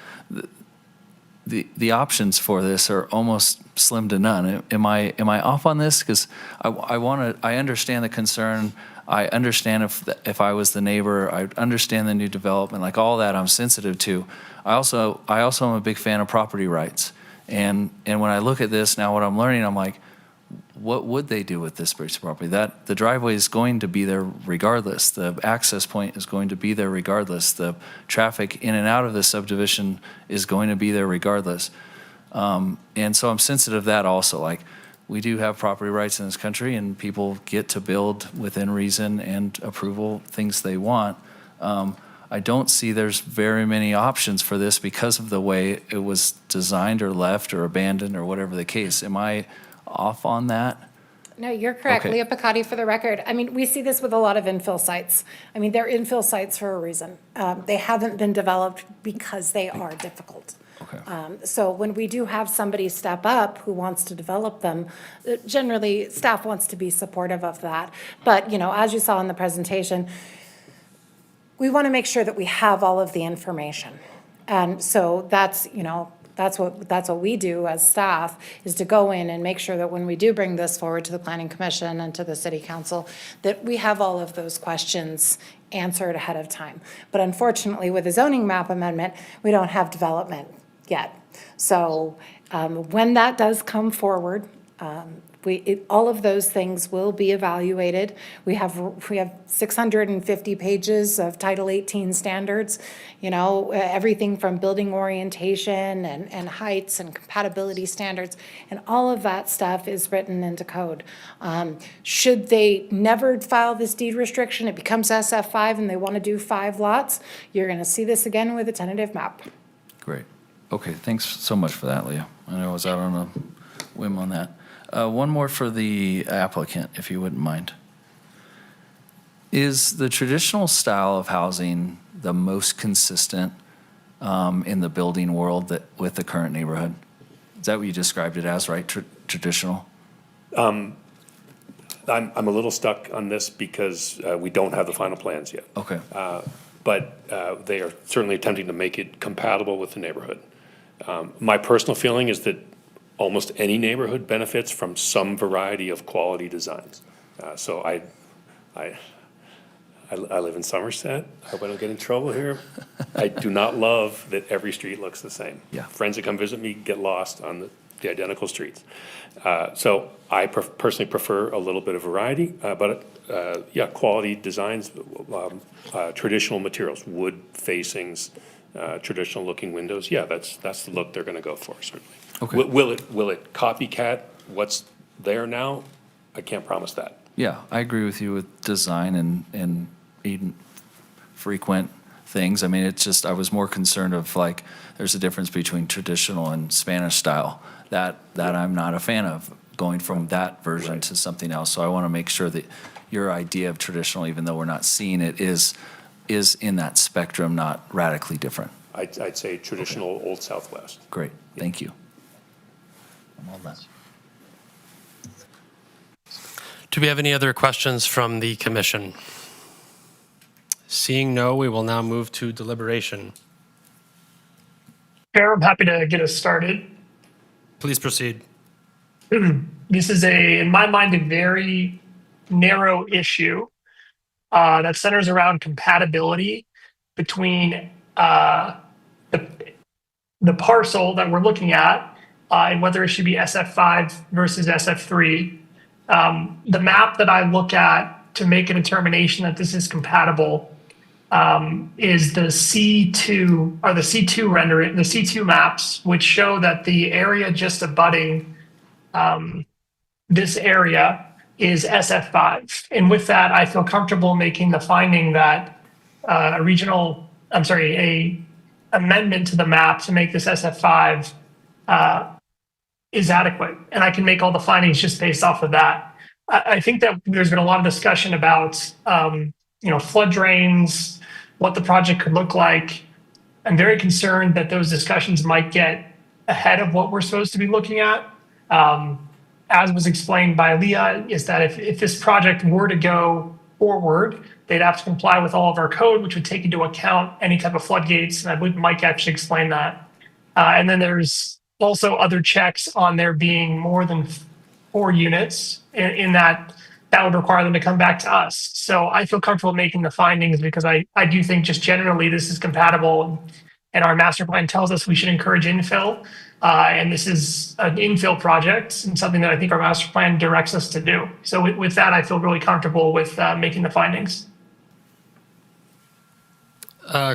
the options for this are almost slim to none. Am I off on this? Because I understand the concern. I understand if I was the neighbor, I understand the new development, like all that I'm sensitive to. I also am a big fan of property rights. And when I look at this now, what I'm learning, I'm like, what would they do with this piece of property? That the driveway is going to be there regardless. The access point is going to be there regardless. The traffic in and out of the subdivision is going to be there regardless. And so I'm sensitive to that also. Like, we do have property rights in this country, and people get to build within reason and approval things they want. I don't see there's very many options for this because of the way it was designed or left or abandoned or whatever the case. Am I off on that? No, you're correct. Okay. Leah Picotti for the record. I mean, we see this with a lot of infill sites. I mean, they're infill sites for a reason. They haven't been developed because they are difficult. Okay. So when we do have somebody step up who wants to develop them, generally staff wants to be supportive of that. But, you know, as you saw in the presentation, we want to make sure that we have all of the information. And so that's, you know, that's what we do as staff, is to go in and make sure that when we do bring this forward to the Planning Commission and to the City Council, that we have all of those questions answered ahead of time. But unfortunately, with the zoning map amendment, we don't have development yet. So when that does come forward, all of those things will be evaluated. We have 650 pages of Title 18 standards, you know, everything from building orientation and heights and compatibility standards, and all of that stuff is written into code. Should they never file this deed restriction, it becomes SF5 and they want to do 5 lots, you're going to see this again with a tentative map. Great. Okay, thanks so much for that, Leah. I know I was out on a whim on that. One more for the applicant, if you wouldn't mind. Is the traditional style of housing the most consistent in the building world with the current neighborhood? Is that what you described it as, right? Traditional? I'm a little stuck on this because we don't have the final plans yet. Okay. But they are certainly attempting to make it compatible with the neighborhood. My personal feeling is that almost any neighborhood benefits from some variety of quality designs. So I live in Somerset. I hope I don't get in trouble here. I do not love that every street looks the same. Yeah. Friends that come visit me get lost on the identical streets. So I personally prefer a little bit of variety, but yeah, quality designs, traditional materials, wood facings, traditional looking windows. Yeah, that's the look they're going to go for, certainly. Okay. Will it copycat what's there now? I can't promise that. Yeah, I agree with you with design and even frequent things. I mean, it's just, I was more concerned of, like, there's a difference between traditional and Spanish style that I'm not a fan of, going from that version to something else. So I want to make sure that your idea of traditional, even though we're not seeing it, is in that spectrum, not radically different. I'd say traditional Old Southwest. Great, thank you. I'm all done. Do we have any other questions from the commission? Seeing no, we will now move to deliberation. Chair, I'm happy to get us started. Please proceed. This is in my mind, a very narrow issue that centers around compatibility between the parcel that we're looking at and whether it should be SF5 versus SF3. The map that I look at to make a determination that this is compatible is the C2 or the C2 rendering, the C2 maps, which show that the area just abutting this area is SF5. And with that, I feel comfortable making the finding that a amendment to the map to make this SF5 is adequate. And I can make all the findings just based off of that. I think that there's been a lot of discussion about, flood drains, what the project could look like. I'm very concerned that those discussions might get ahead of what we're supposed to be looking at. As was explained by Leah, is that if this project were to go forward, they'd have to comply with all of our code, which would take into account any type of floodgates. And I believe Mike actually explained that. And then there's also other checks on there being more than 4 units in that would require them to come back to us. So I feel comfortable making the findings because I do think just generally this is compatible, and our master plan tells us we should encourage infill. And this is an infill project and something that I think our master plan directs us to do. So with that, I feel really comfortable with making the findings.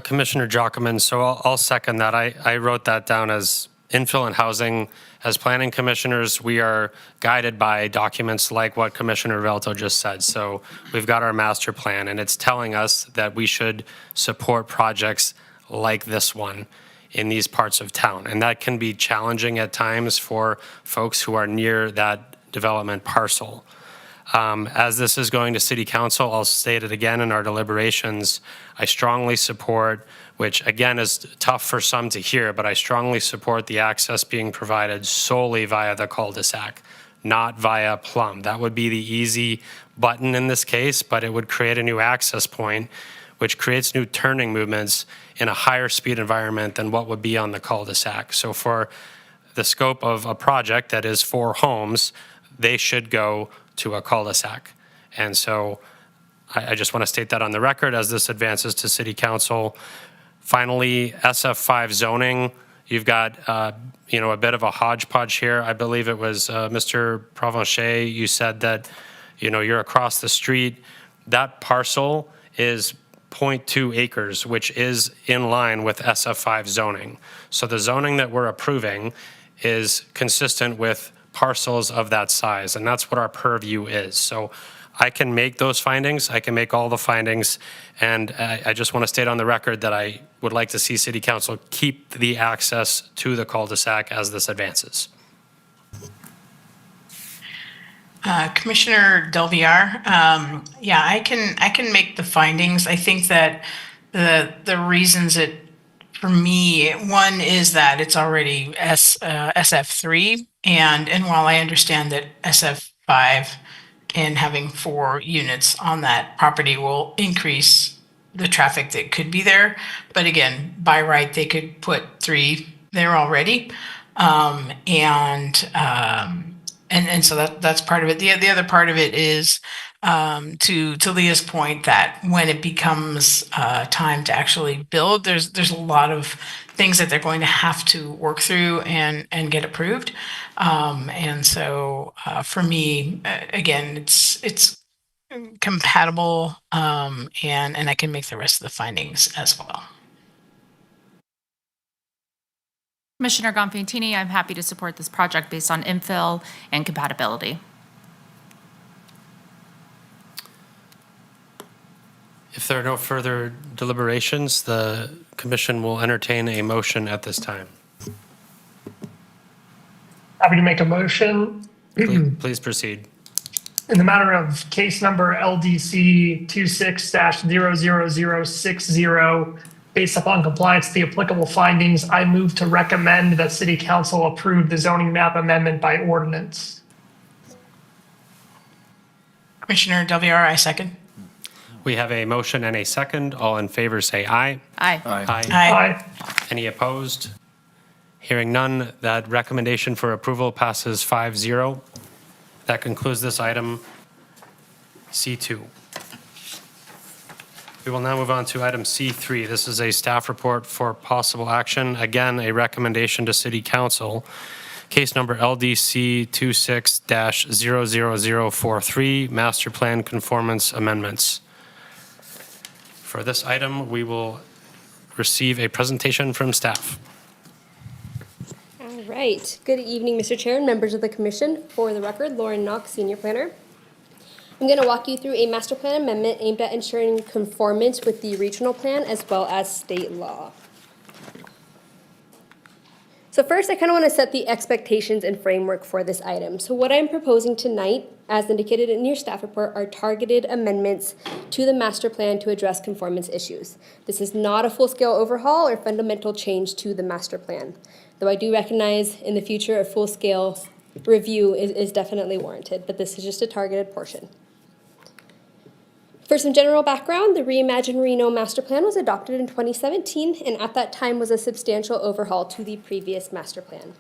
Commissioner Jockman, so I'll second that. I wrote that down as infill and housing. As planning commissioners, we are guided by documents like what Commissioner Velto just said. So we've got our master plan, and it's telling us that we should support projects like this one in these parts of town. And that can be challenging at times for folks who are near that development parcel. As this is going to City Council, I'll state it again in our deliberations, I strongly support, which again is tough for some to hear, but I strongly support the access being provided solely via the cul-de-sac, not via Plum. That would be the easy button in this case, but it would create a new access point, which creates new turning movements in a higher speed environment than what would be on the cul-de-sac. So for the scope of a project that is 4 homes, they should go to a cul-de-sac. And so I just want to state that on the record as this advances to City Council. Finally, SF5 zoning, you've got a bit of a hodgepodge here. I believe it was Mr. Provencher, you said that you're across the street. That parcel is 0.2 acres, which is in line with SF5 zoning. So the zoning that we're approving is consistent with parcels of that size, and that's what our purview is. So I can make those findings, I can make all the findings, and I just want to state on the record that I would like to see City Council keep the access to the cul-de-sac as this advances. Commissioner Del Villar, yeah, I can make the findings. I think that the reasons it, for me, one is that it's already SF3, and while I understand that SF5 and having 4 units on that property will increase the traffic that could be there, but again, by right, they could put 3 there already, and so that's part of it. The other part of it is to Leah's point that when it becomes time to actually build, there's a lot of things that they're going to have to work through and get approved. And so for me, again, it's compatible, and I can make the rest of the findings as well. Commissioner Gonfantini, I'm happy to support this project based on infill and compatibility. If there are no further deliberations, the commission will entertain a motion at this time. Happy to make a motion. Please proceed. In the matter of case number LDC 26-00060, based upon compliance with the applicable findings, I move to recommend that City Council approve the zoning map amendment by ordinance. Commissioner Del Villar, I second. We have a motion and a second. All in favor say aye. Aye. Aye. Any opposed? Hearing none, that recommendation for approval passes 5-0. That concludes this item C2. We will now move on to item C3. This is a staff report for possible action. Again, a recommendation to City Council. Case number LDC 26-00043, Master Plan Conformance Amendments. For this item, we will receive a presentation from staff. All right. Good evening, Mr. Chair and members of the Commission. For the record, Lauren Knox, Senior Planner. I'm going to walk you through a master plan amendment aimed at ensuring conformance with the regional plan as well as state law. So first, I kind of want to set the expectations and framework for this item. So what I'm proposing tonight, as indicated in your staff report, are targeted amendments to the master plan to address conformance issues. This is not a full-scale overhaul or fundamental change to the master plan. though I do recognize in the future a full-scale review is definitely warranted, but this is just a targeted portion. For some general background, the Reimagine Reno Master Plan was adopted in 2017, and at that time was a substantial overhaul to the previous master plan.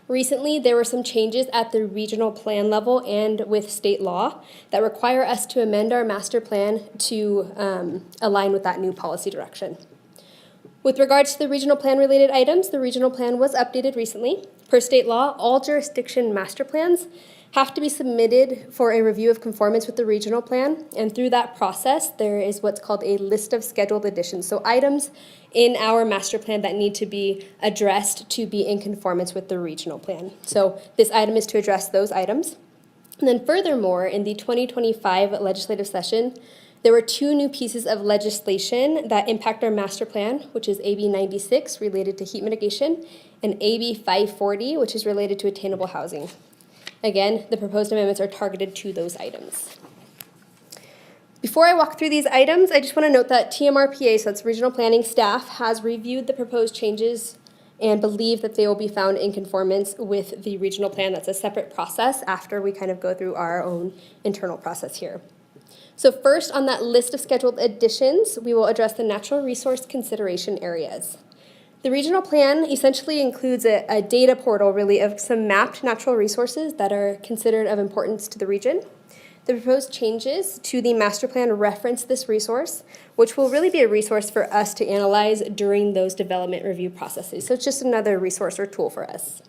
Recently, there were some changes at the regional plan level and with state law that require us to amend our master plan to align with that new policy direction. With regards to the regional plan related items, the regional plan was updated recently. Per state law, all jurisdiction master plans have to be submitted for a review of conformance with the regional plan, and through that process, there is what's called a list of scheduled additions. So items in our master plan that need to be addressed to be in conformance with the regional plan. So this item is to address those items. And then furthermore, in the 2025 legislative session, there were two new pieces of legislation that impact our master plan, which is AB 96 related to heat mitigation and AB 540, which is related to attainable housing. Again, the proposed amendments are targeted to those items. Before I walk through these items, I just want to note that TMRPA, so that's regional planning staff, has reviewed the proposed changes and believe that they will be found in conformance with the regional plan. That's a separate process after we kind of go through our own internal process here. So first, on that list of scheduled additions, we will address the natural resource consideration areas. The regional plan essentially includes a data portal, really, of some mapped natural resources that are considered of importance to the region. The proposed changes to the master plan reference this resource, which will really be a resource for us to analyze during those development review processes. So it's just another resource or tool for us.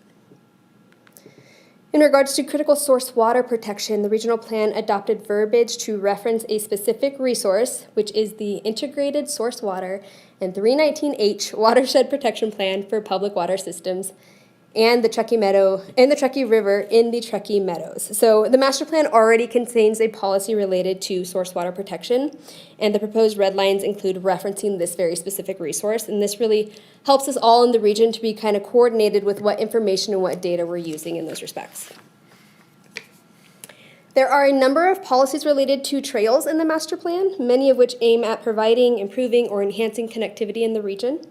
In regards to critical source water protection, the regional plan adopted verbiage to reference a specific resource, which is the Integrated Source Water and 319H Watershed Protection Plan for Public Water Systems, and the Truckee River in the Truckee Meadows. So the master plan already contains a policy related to source water protection, and the proposed red lines include referencing this very specific resource, and this really helps us all in the region to be kind of coordinated with what information and what data we're using in those respects. There are a number of policies related to trails in the master plan, many of which aim at providing, improving, or enhancing connectivity in the region.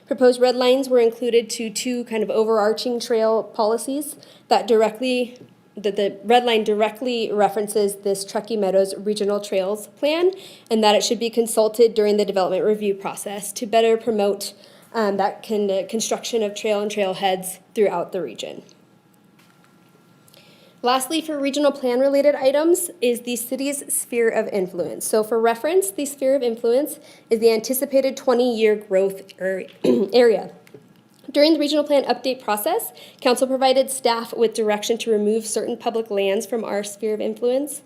Proposed red lines were included to two kind of overarching trail policies that the red line directly references this Truckee Meadows Regional Trails Plan, and that it should be consulted during the development review process to better promote construction of trail and trailheads throughout the region. Lastly, for regional plan related items is the city's sphere of influence. So for reference, the sphere of influence is the anticipated 20-year growth area. During the regional plan update process, council provided staff with direction to remove certain public lands from our sphere of influence,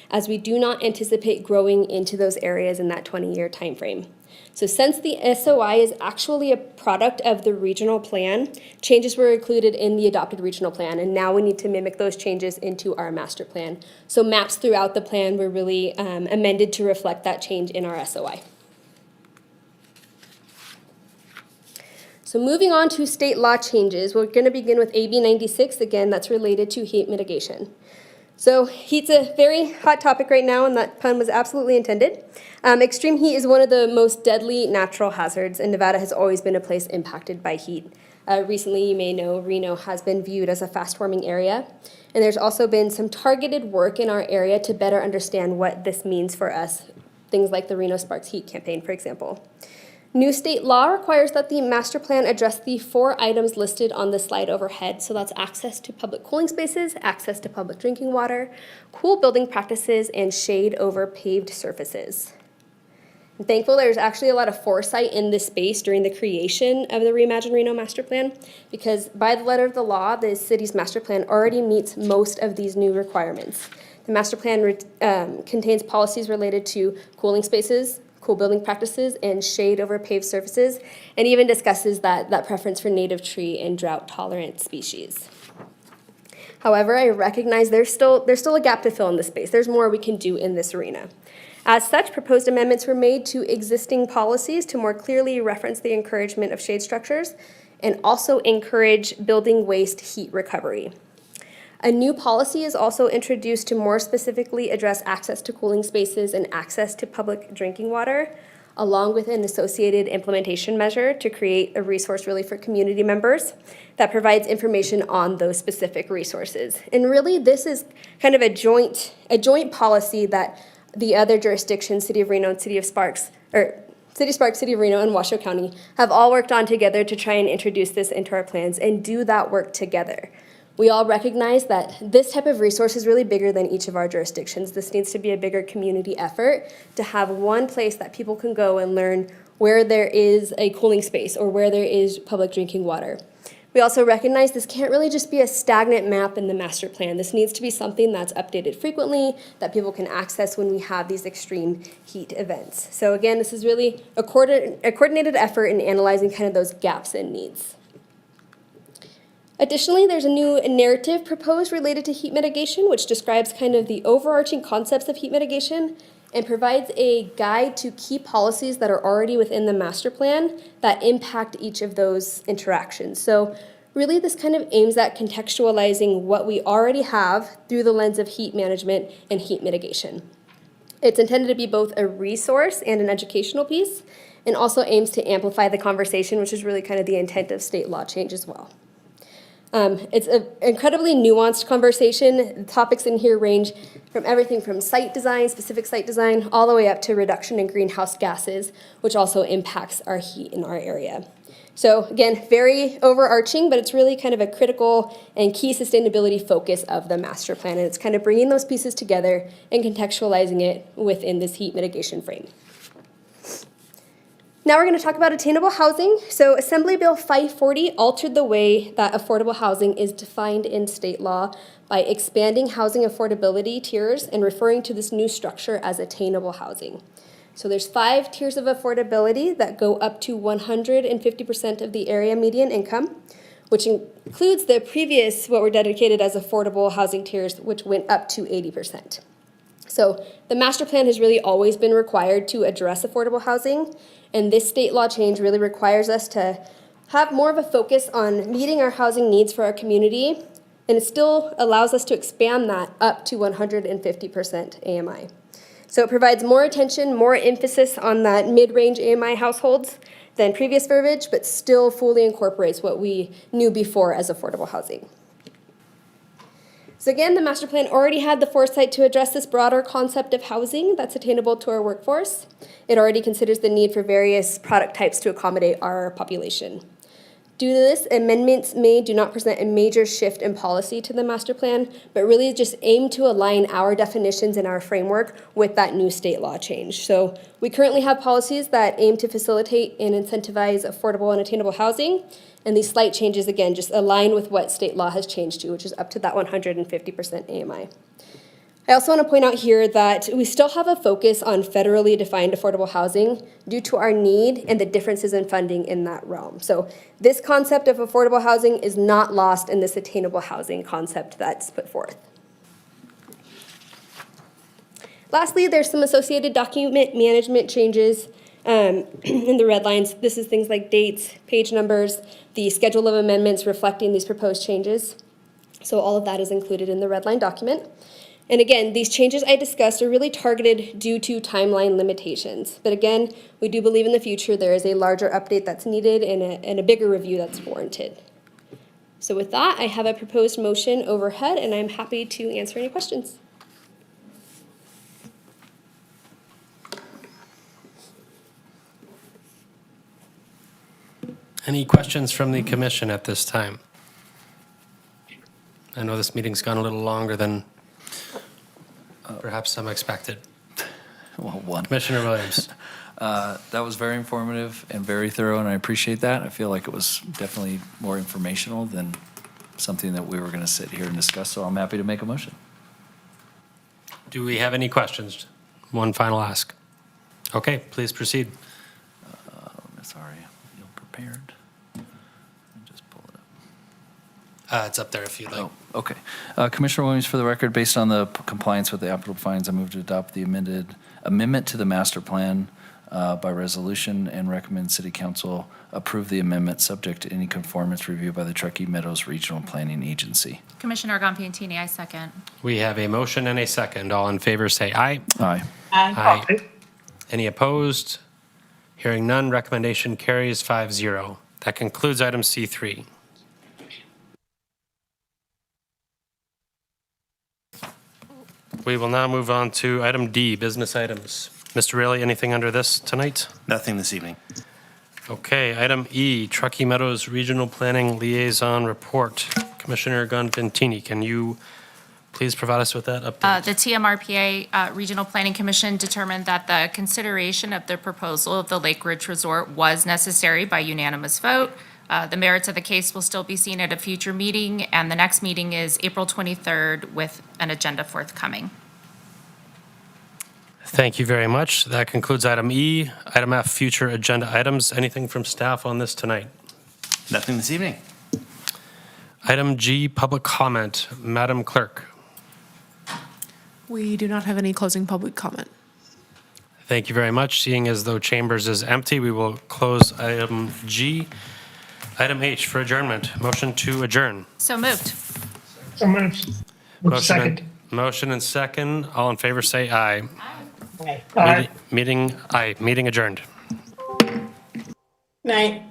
as we do not anticipate growing into those areas in that 20-year timeframe. So since the SOI is actually a product of the regional plan, changes were included in the adopted regional plan, and now we need to mimic those changes into our master plan. So maps throughout the plan were really amended to reflect that change in our SOI. So moving on to state law changes, we're going to begin with AB 96, again, that's related to heat mitigation. So heat's a very hot topic right now, and that pun was absolutely intended. Extreme heat is one of the most deadly natural hazards, and Nevada has always been a place impacted by heat. Recently, you may know, Reno has been viewed as a fast-warming area, and there's also been some targeted work in our area to better understand what this means for us, things like the Reno Sparks Heat Campaign, for example. New state law requires that the master plan address the 4 items listed on the slide overhead. So that's access to public cooling spaces, access to public drinking water, cool building practices, and shade over paved surfaces. I'm thankful there's actually a lot of foresight in this space during the creation of the Reimagine Reno master plan, because by the letter of the law, the city's master plan already meets most of these new requirements. The master plan contains policies related to cooling spaces, cool building practices, and shade over paved surfaces, and even discusses that preference for native tree and drought-tolerant species. However, I recognize there's still a gap to fill in this space. There's more we can do in this arena. As such, proposed amendments were made to existing policies to more clearly reference the encouragement of shade structures and also encourage building waste heat recovery. A new policy is also introduced to more specifically address access to cooling spaces and access to public drinking water. along with an associated implementation measure to create a resource really for community members that provides information on those specific resources. And really, this is kind of a joint policy that the other jurisdictions, City of Reno and City of Sparks, City of Reno, and Washoe County have all worked on together to try and introduce this into our plans and do that work together. We all recognize that this type of resource is really bigger than each of our jurisdictions. This needs to be a bigger community effort to have one place that people can go and learn where there is a cooling space or where there is public drinking water. We also recognize this can't really just be a stagnant map in the master plan. This needs to be something that's updated frequently, that people can access when we have these extreme heat events. So again, this is really a coordinated effort in analyzing kind of those gaps and needs. Additionally, there's a new narrative proposed related to heat mitigation, which describes kind of the overarching concepts of heat mitigation and provides a guide to key policies that are already within the master plan that impact each of those interactions. So really, this kind of aims at contextualizing what we already have through the lens of heat management and heat mitigation. It's intended to be both a resource and an educational piece, and also aims to amplify the conversation, which is really kind of the intent of state law change as well. It's an incredibly nuanced conversation. The topics in here range from everything from site design, specific site design, all the way up to reduction in greenhouse gases, which also impacts our heat in our area. So again, very overarching, but it's really kind of a critical and key sustainability focus of the master plan. And it's kind of bringing those pieces together and contextualizing it within this heat mitigation frame. Now we're going to talk about attainable housing. So Assembly Bill 540 altered the way that affordable housing is defined in state law by expanding housing affordability tiers and referring to this new structure as attainable housing. So there's 5 tiers of affordability that go up to 150% of the area median income, which includes the previous, what were dedicated as affordable housing tiers, which went up to 80%. So the master plan has really always been required to address affordable housing, and this state law change really requires us to have more of a focus on meeting our housing needs for our community, and it still allows us to expand that up to 150% AMI. So it provides more attention, more emphasis on that mid-range AMI households than previous verbiage, but still fully incorporates what we knew before as affordable housing. So again, the master plan already had the foresight to address this broader concept of housing that's attainable to our workforce. It already considers the need for various product types to accommodate our population. Due to this, amendments made do not present a major shift in policy to the master plan, but really just aim to align our definitions and our framework with that new state law change. So we currently have policies that aim to facilitate and incentivize affordable and attainable housing, and these slight changes, again, just align with what state law has changed to, which is up to that 150% AMI. I also want to point out here that we still have a focus on federally defined affordable housing due to our need and the differences in funding in that realm. So this concept of affordable housing is not lost in this attainable housing concept that's put forth. Lastly, there's some associated document management changes in the red lines. This is things like dates, page numbers, the schedule of amendments reflecting these proposed changes. So all of that is included in the red line document. And again, these changes I discussed are really targeted due to timeline limitations. But again, we do believe in the future there is a larger update that's needed and a bigger review that's warranted. So with that, I have a proposed motion overhead, and I'm happy to answer any questions. Any questions from the commission at this time? I know this meeting's gone a little longer than perhaps some expected. Well, one. Commissioner Williams. That was very informative and very thorough, and I appreciate that. I feel like it was definitely more informational than something that we were going to sit here and discuss, so I'm happy to make a motion. Do we have any questions? One final ask. Okay, please proceed. Sorry, you're prepared. Just pull it up. It's up there if you'd like. Oh, okay. Commissioner Williams, for the record, based on the compliance with the applicable findings, I move to adopt the amendment to the master plan by resolution and recommend City Council approve the amendment subject to any conformance review by the Truckee Meadows Regional Planning Agency. Commissioner Gampiantini, I second. We have a motion and a second. All in favor say aye. Aye. Aye. Any opposed? Hearing none, recommendation carries 5-0. That concludes item C3. We will now move on to item D, business items. Mr. Rayleigh, anything under this tonight? Nothing this evening. Okay, item E, Truckee Meadows Regional Planning Liaison Report. Commissioner Gonfantini, can you please provide us with that update? The TMRPA Regional Planning Commission determined that the consideration of the proposal of the Lake Ridge Resort was necessary by unanimous vote. The merits of the case will still be seen at a future meeting, and the next meeting is April 23rd with an agenda forthcoming. Thank you very much. That concludes item E. Item F, future agenda items. Anything from staff on this tonight? Nothing this evening. Item G, public comment. Madam Clerk. We do not have any closing public comment. Thank you very much. Seeing as though chambers is empty, we will close item G. Item H for adjournment. Motion to adjourn. So moved. So moved. Second. Motion and second. All in favor say aye. Aye. Meeting adjourned. Night.